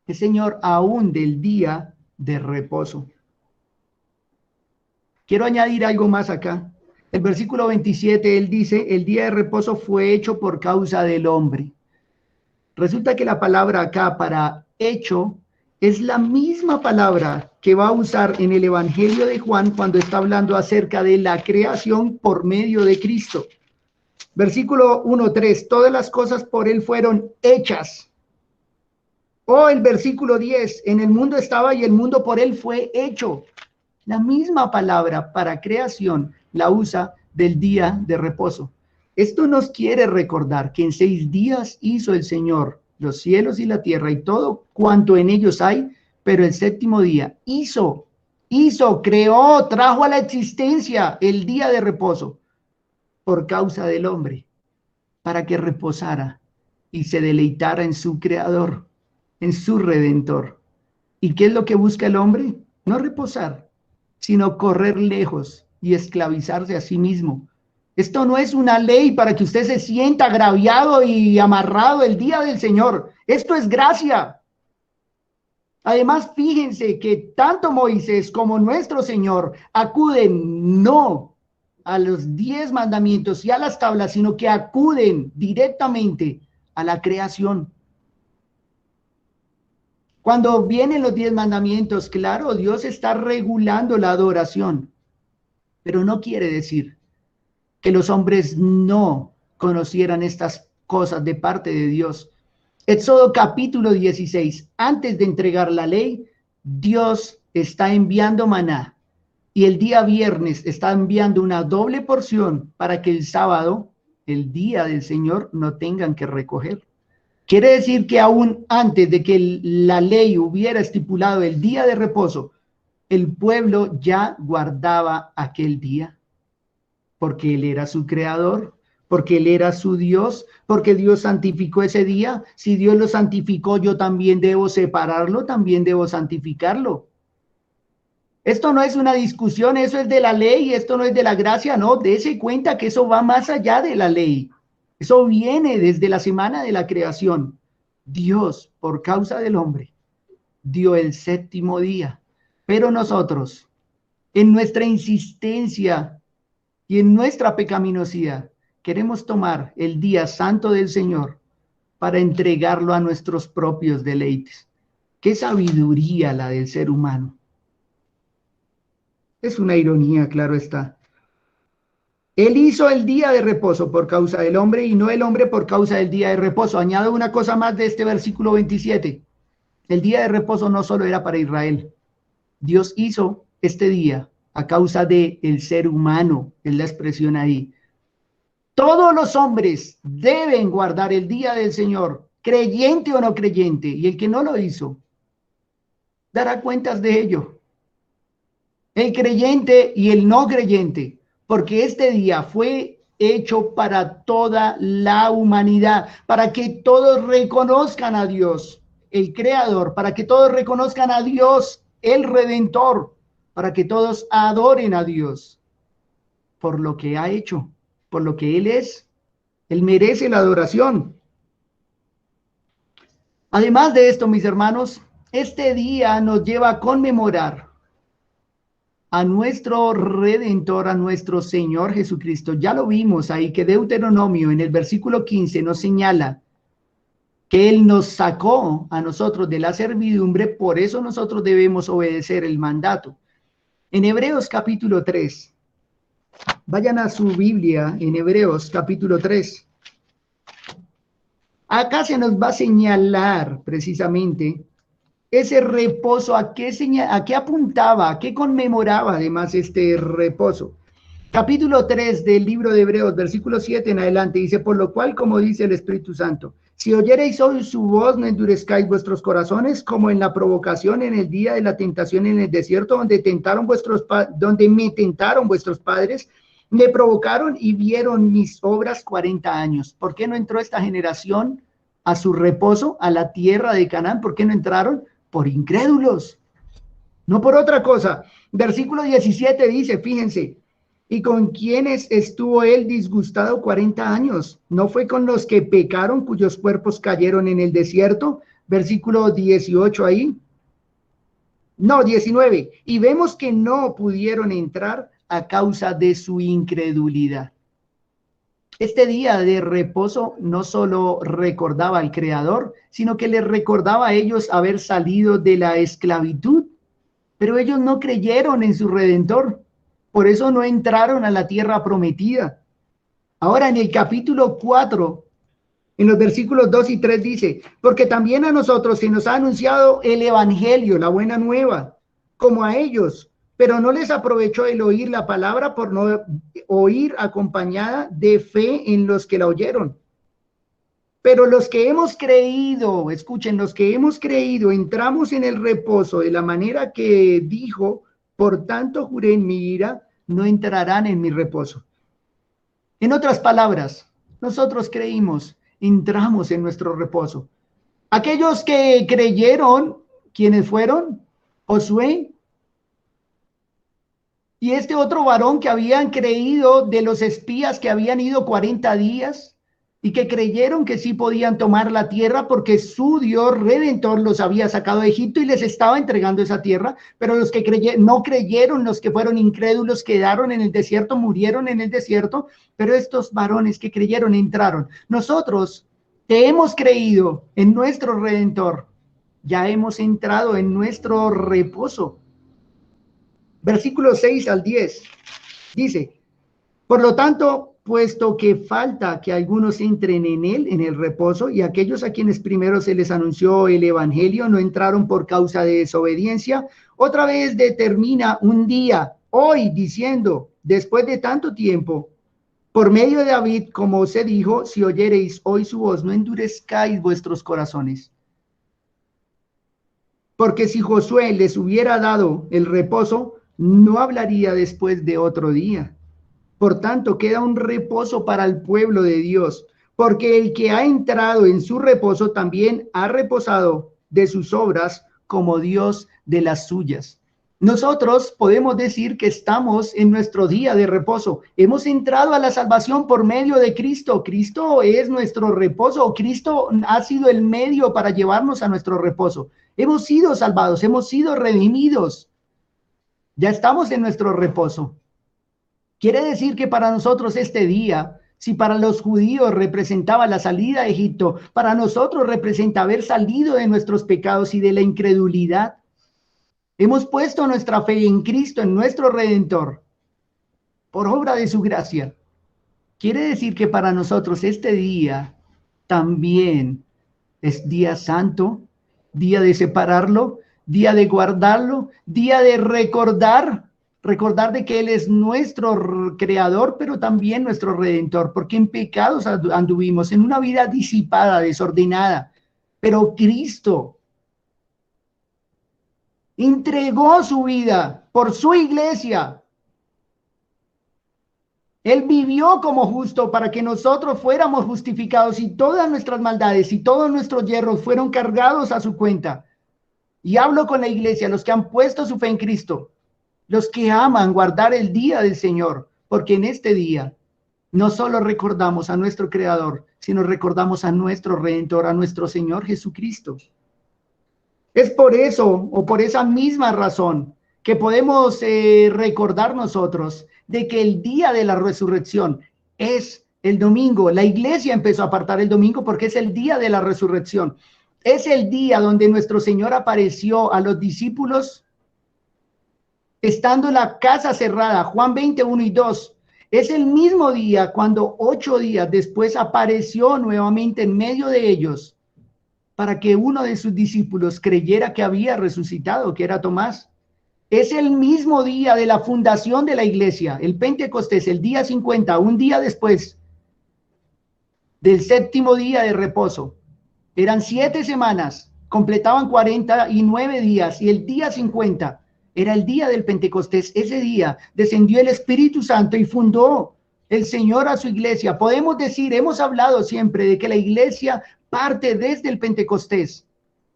del día de reposo. Quiero añadir algo más acá. El versículo 27, él dice, el día de reposo fue hecho por causa del hombre. Resulta que la palabra acá para hecho es la misma palabra que va a usar en el Evangelio de Juan cuando está hablando acerca de la creación por medio de Cristo. Versículo 1:3, todas las cosas por él fueron hechas. O el versículo 10, en el mundo estaba y el mundo por él fue hecho. La misma palabra para creación la usa del día de reposo. Esto nos quiere recordar que en 6 días hizo el Señor los cielos y la tierra y todo cuanto en ellos hay, pero el séptimo día hizo, creó, trajo a la existencia el día de reposo por causa del hombre, para que reposara y se deleitara en su creador, en su redentor. ¿Y qué es lo que busca el hombre? No reposar, sino correr lejos y esclavizarse a sí mismo. Esto no es una ley para que usted se sienta agraviado y amarrado el día del Señor. Esto es gracia. Además, fíjense que tanto Moisés como nuestro Señor acuden no a los 10 mandamientos y a las tablas, sino que acuden directamente a la creación. Cuando vienen los 10 mandamientos, claro, Dios está regulando la adoración, pero no quiere decir que los hombres no conocieran estas cosas de parte de Dios. Éxodo capítulo 16, antes de entregar la ley, Dios está enviando maná y el día viernes está enviando una doble porción para que el sábado, el día del Señor, no tengan que recoger. Quiere decir que aún antes de que la ley hubiera estipulado el día de reposo, el pueblo ya guardaba aquel día, porque Él era su creador, porque Él era su Dios, porque Dios santificó ese día. Si Dios lo santificó, yo también debo separarlo, también debo santificarlo. Esto no es una discusión, eso es de la ley, esto no es de la gracia, no, dése cuenta que eso va más allá de la ley. Eso viene desde la semana de la creación. Dios, por causa del hombre, dio el séptimo día. Pero nosotros, en nuestra insistencia y en nuestra pecaminosidad, queremos tomar el día santo del Señor para entregarlo a nuestros propios deleites. Qué sabiduría la del ser humano. Es una ironía, claro está. Él hizo el día de reposo por causa del hombre y no el hombre por causa del día de reposo. Añado una cosa más de este versículo 27. El día de reposo no solo era para Israel. Dios hizo este día a causa de el ser humano, es la expresión ahí. Todos los hombres deben guardar el día del Señor, creyente o no creyente, y el que no lo hizo dará cuentas de ello. El creyente y el no creyente, porque este día fue hecho para toda la humanidad, para que todos reconozcan a Dios, el Creador, para que todos reconozcan a Dios, el Redentor, para que todos adoren a Dios por lo que ha hecho, por lo que Él es. Él merece la adoración. Además de esto, mis hermanos, este día nos lleva a conmemorar a nuestro Redentor, a nuestro Señor Jesucristo. Ya lo vimos ahí que Deuteronomio en el versículo 15 nos señala que Él nos sacó a nosotros de la servidumbre, por eso nosotros debemos obedecer el mandato. En Hebreos capítulo 3, vayan a su Biblia en Hebreos capítulo 3. Acá se nos va a señalar precisamente ese reposo, a qué apuntaba, a qué conmemoraba además este reposo. Capítulo 3 del libro de Hebreos, versículo 7 en adelante, dice, por lo cual, como dice el Espíritu Santo, si oyereis hoy su voz, no endurezcáis vuestros corazones, como en la provocación en el día de la tentación en el desierto, donde me tentaron vuestros padres, me provocaron y vieron mis obras 40 años. ¿Por qué no entró esta generación a su reposo, a la tierra de Canaán? ¿Por qué no entraron? Por incrédulos, no por otra cosa. Versículo 17 dice, fíjense, ¿y con quienes estuvo él disgustado 40 años? ¿No fue con los que pecaron, cuyos cuerpos cayeron en el desierto? Versículo 18 ahí. No, 19. Y vemos que no pudieron entrar a causa de su incredulidad. Este día de reposo no solo recordaba al Creador, sino que les recordaba a ellos haber salido de la esclavitud, pero ellos no creyeron en su Redentor, por eso no entraron a la tierra prometida. Ahora en el capítulo 4, en los versículos 2 y 3 dice, porque también a nosotros se nos ha anunciado el Evangelio, la buena nueva, como a ellos, pero no les aprovechó el oír la palabra por no oír acompañada de fe en los que la oyeron. Pero los que hemos creído, escuchen, los que hemos creído, entramos en el reposo de la manera que dijo, por tanto juré en mi ira, no entrarán en mi reposo. En otras palabras, nosotros creímos, entramos en nuestro reposo. Aquellos que creyeron, ¿quiénes fueron? Josué y este otro varón que habían creído de los espías que habían ido 40 días y que creyeron que sí podían tomar la tierra porque su Dios Redentor los había sacado de Egipto y les estaba entregando esa tierra, pero los que no creyeron, los que fueron incrédulos, quedaron en el desierto, murieron en el desierto, pero estos varones que creyeron entraron. Nosotros que hemos creído en nuestro Redentor, ya hemos entrado en nuestro reposo. Versículo 6 al 10 dice, por lo tanto, puesto que falta que algunos entren en él, en el reposo, y aquellos a quienes primero se les anunció el evangelio no entraron por causa de desobediencia, otra vez determina un día, hoy, diciendo, después de tanto tiempo, por medio de David, como se dijo, si oyereis hoy su voz, no endurezcáis vuestros corazones. Porque si Josué les hubiera dado el reposo, no hablaría después de otro día. Por tanto, queda un reposo para el pueblo de Dios, porque el que ha entrado en su reposo también ha reposado de sus obras como Dios de las suyas. Nosotros podemos decir que estamos en nuestro día de reposo. Hemos entrado a la salvación por medio de Cristo. Cristo es nuestro reposo. Cristo ha sido el medio para llevarnos a nuestro reposo. Hemos sido salvados, hemos sido redimidos. Ya estamos en nuestro reposo. Quiere decir que para nosotros este día, si para los judíos representaba la salida de Egipto, para nosotros representa haber salido de nuestros pecados y de la incredulidad. Hemos puesto nuestra fe en Cristo, en nuestro Redentor, por obra de su gracia. Quiere decir que para nosotros este día también es día santo, día de separarlo, día de guardarlo, día de recordar de que Él es nuestro creador, pero también nuestro redentor, porque en pecados anduvimos, en una vida disipada, desordenada, pero Cristo entregó su vida por su iglesia. Él vivió como justo para que nosotros fuéramos justificados y todas nuestras maldades y todos nuestros yerros fueron cargados a su cuenta. Y hablo con la iglesia, los que han puesto su fe en Cristo, los que aman guardar el día del Señor, porque en este día no solo recordamos a nuestro Creador, sino recordamos a nuestro Redentor, a nuestro Señor Jesucristo. Es por eso, o por esa misma razón, que podemos recordar nosotros de que el día de la resurrección es el domingo. La iglesia empezó a apartar el domingo porque es el día de la resurrección. Es el día donde nuestro Señor apareció a los discípulos estando la casa cerrada. Juan 21 y 2. Es el mismo día cuando 8 días después apareció nuevamente en medio de ellos para que uno de sus discípulos creyera que había resucitado, que era Tomás. Es el mismo día de la fundación de la iglesia, el Pentecostés, el día 50, un día después del séptimo día de reposo. Eran 7 semanas, completaban 49 días y el día 50 era el día del Pentecostés. Ese día descendió el Espíritu Santo y fundó el Señor a su iglesia. Podemos decir, hemos hablado siempre de que la iglesia parte desde el Pentecostés,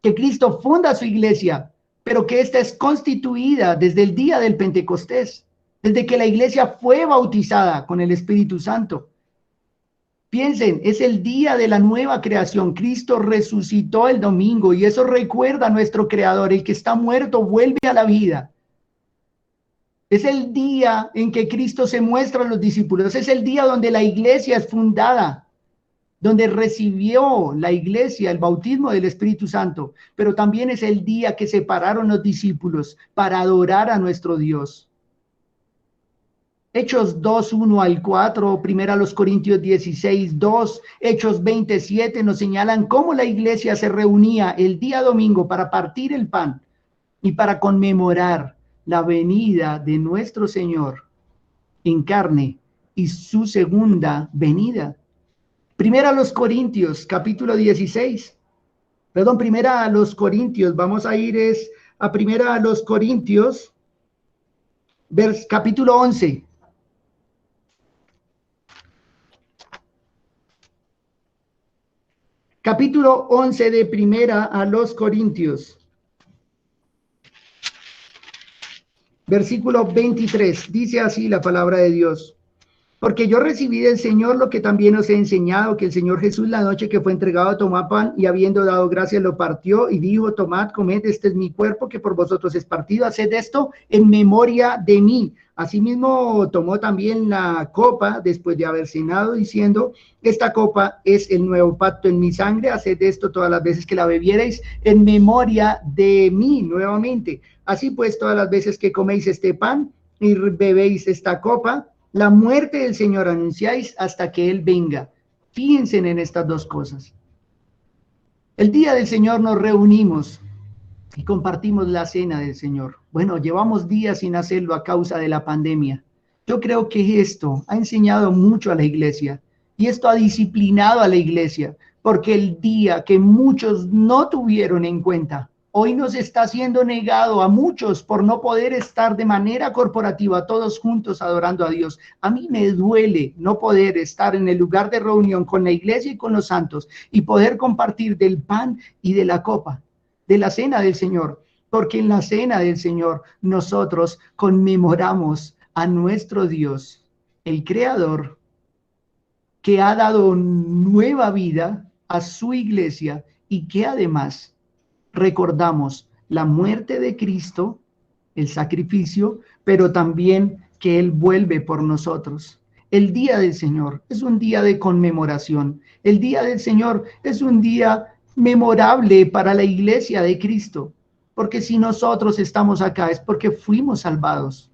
que Cristo funda su iglesia, pero que esta es constituida desde el día del Pentecostés, desde que la iglesia fue bautizada con el Espíritu Santo. Piensen, es el día de la nueva creación. Cristo resucitó el domingo y eso recuerda a nuestro Creador. El que está muerto vuelve a la vida. Es el día en que Cristo se muestra a los discípulos. Es el día donde la iglesia es fundada, donde recibió la iglesia el bautismo del Espíritu Santo, pero también es el día que separaron los discípulos para adorar a nuestro Dios. Hechos 2, 1 al 4, primera a los Corintios 16, 2, Hechos 27 nos señalan cómo la iglesia se reunía el día domingo para partir el pan y para conmemorar la venida de nuestro Señor en carne y su segunda venida. Primera a los Corintios, capítulo 16. Primera a los Corintios, vamos a ir a primera a los Corintios, capítulo 11. Capítulo 11 de primera a los Corintios. Versículo 23. Dice así la palabra de Dios. Porque yo recibí del Señor lo que también os he enseñado, que el Señor Jesús la noche que fue entregado tomó pan y habiendo dado gracias lo partió y dijo, tomad, comed, este es mi cuerpo que por vosotros es partido, haced esto en memoria de mí. Asimismo tomó también la copa después de haber cenado diciendo, esta copa es el nuevo pacto en mi sangre, haced esto todas las veces que la bebierais en memoria de mí nuevamente. Así pues todas las veces que coméis este pan y bebéis esta copa, la muerte del Señor anunciáis hasta que Él venga. Fíjense en estas dos cosas. El día del Señor nos reunimos y compartimos la cena del Señor. Bueno, llevamos días sin hacerlo a causa de la pandemia. Yo creo que esto ha enseñado mucho a la iglesia y esto ha disciplinado a la iglesia, porque el día que muchos no tuvieron en cuenta, hoy nos está siendo negado a muchos por no poder estar de manera corporativa todos juntos adorando a Dios. A mí me duele no poder estar en el lugar de reunión con la iglesia y con los santos y poder compartir del pan y de la copa, de la cena del Señor, porque en la cena del Señor nosotros conmemoramos a nuestro Dios, el Creador, que ha dado nueva vida a su iglesia y que además recordamos la muerte de Cristo, el sacrificio, pero también que Él vuelve por nosotros. El día del Señor es un día de conmemoración. El día del Señor es un día memorable para la iglesia de Cristo. Porque si nosotros estamos acá es porque fuimos salvados,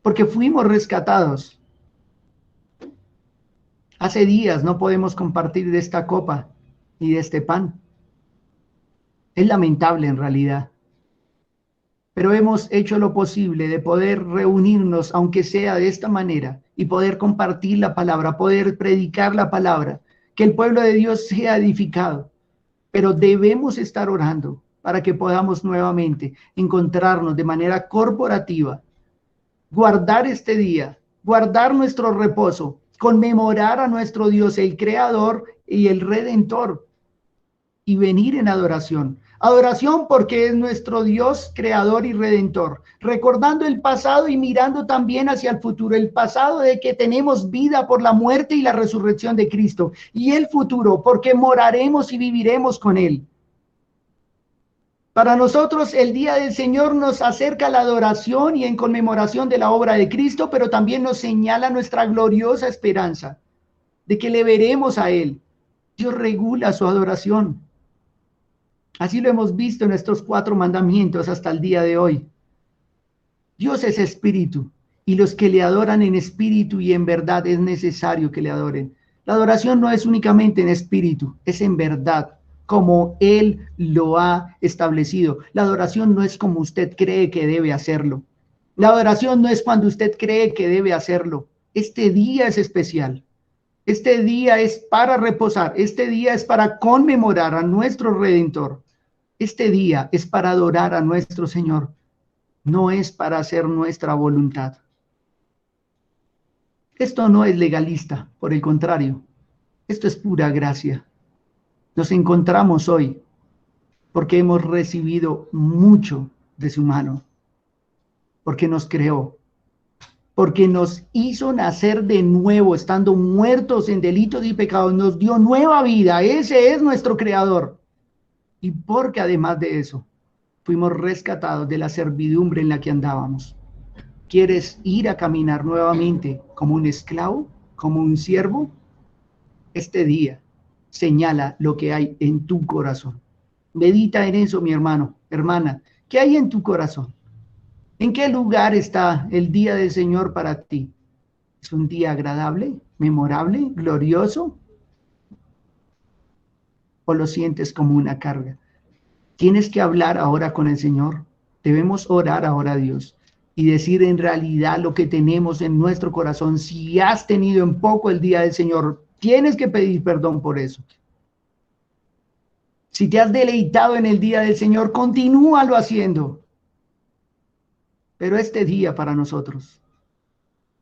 porque fuimos rescatados. Hace días no podemos compartir de esta copa y de este pan. Es lamentable en realidad, pero hemos hecho lo posible de poder reunirnos, aunque sea de esta manera, y poder compartir la palabra, poder predicar la palabra, que el pueblo de Dios sea edificado. Pero debemos estar orando para que podamos nuevamente encontrarnos de manera corporativa, guardar este día, guardar nuestro reposo, conmemorar a nuestro Dios, el Creador y el Redentor, y venir en adoración. Adoración porque es nuestro Dios creador y redentor, recordando el pasado y mirando también hacia el futuro, el pasado de que tenemos vida por la muerte y la resurrección de Cristo, y el futuro porque moraremos y viviremos con Él. Para nosotros el día del Señor nos acerca a la adoración y en conmemoración de la obra de Cristo, pero también nos señala nuestra gloriosa esperanza de que le veremos a Él. Dios regula su adoración. Así lo hemos visto en estos 4 mandamientos hasta el día de hoy. Dios es espíritu y los que le adoran en espíritu y en verdad es necesario que le adoren. La adoración no es únicamente en espíritu, es en verdad, como Él lo ha establecido. La adoración no es como usted cree que debe hacerlo. La adoración no es cuando usted cree que debe hacerlo. Este día es especial. Este día es para reposar. Este día es para conmemorar a nuestro Redentor. Este día es para adorar a nuestro Señor, no es para hacer nuestra voluntad. Esto no es legalista, por el contrario, esto es pura gracia. Nos encontramos hoy porque hemos recibido mucho de su mano, porque nos creó, porque nos hizo nacer de nuevo, estando muertos en delitos y pecados, nos dio nueva vida. Ese es nuestro Creador. Y porque además de eso, fuimos rescatados de la servidumbre en la que andábamos. ¿Quieres ir a caminar nuevamente como un esclavo, como un siervo? Este día señala lo que hay en tu corazón. Medita en eso, mi hermano, hermana. ¿Qué hay en tu corazón? ¿En qué lugar está el día del Señor para ti? ¿Es un día agradable, memorable, glorioso? ¿O lo sientes como una carga? Tienes que hablar ahora con el Señor. Debemos orar ahora a Dios y decir en realidad lo que tenemos en nuestro corazón. Si has tenido en poco el día del Señor, tienes que pedir perdón por eso. Si te has deleitado en el día del Señor, continúalo haciendo. Pero este día para nosotros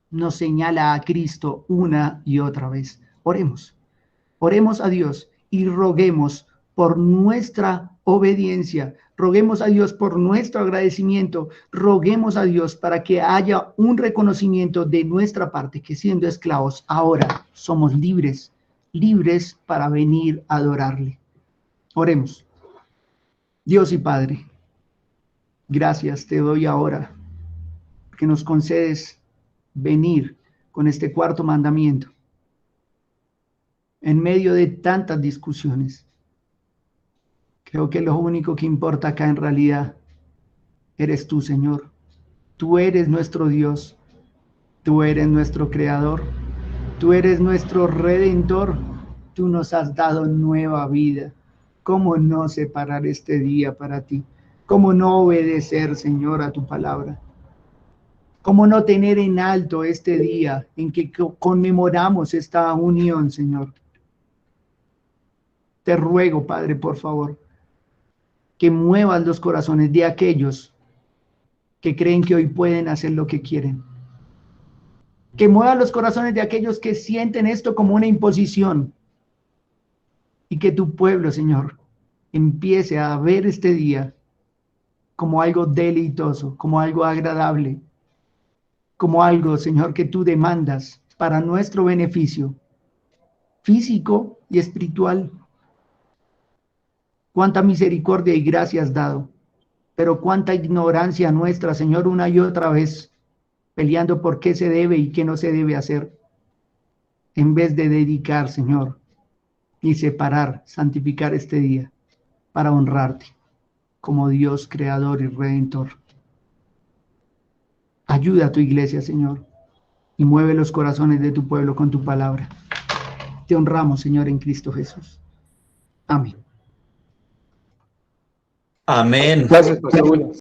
nos señala a Cristo una y otra vez. Oremos. Oremos a Dios y roguemos por nuestra obediencia, roguemos a Dios por nuestro agradecimiento, roguemos a Dios para que haya un reconocimiento de nuestra parte, que siendo esclavos ahora somos libres, libres para venir a adorarle. Oremos. Dios y Padre, gracias te doy ahora, porque nos concedes venir con este 4º mandamiento en medio de tantas discusiones. Creo que lo único que importa acá en realidad eres tú, Señor. Tú eres nuestro Dios. Tú eres nuestro Creador. Tú eres nuestro Redentor. Tú nos has dado nueva vida. ¿Cómo no separar este día para ti? ¿Cómo no obedecer, Señor, a tu palabra? ¿Cómo no tener en alto este día en que conmemoramos esta unión, Señor? Te ruego, Padre, por favor, que muevas los corazones de aquellos que creen que hoy pueden hacer lo que quieren. Que muevas los corazones de aquellos que sienten esto como una imposición. Y que tu pueblo, Señor, empiece a ver este día como algo deleitoso, como algo agradable, como algo, Señor, que tú demandas para nuestro beneficio físico y espiritual. Cuánta misericordia y gracia has dado, pero cuánta ignorancia nuestra, Señor, una y otra vez, peleando por qué se debe y qué no se debe hacer, en vez de dedicar, Señor, y separar, santificar este día para honrarte. como Dios creador y redentor. Ayuda a tu iglesia, Señor, y mueve los corazones de tu pueblo con tu palabra. Te honramos, Señor, en Cristo Jesús. Amén. Amén. Gracias, Pastor William.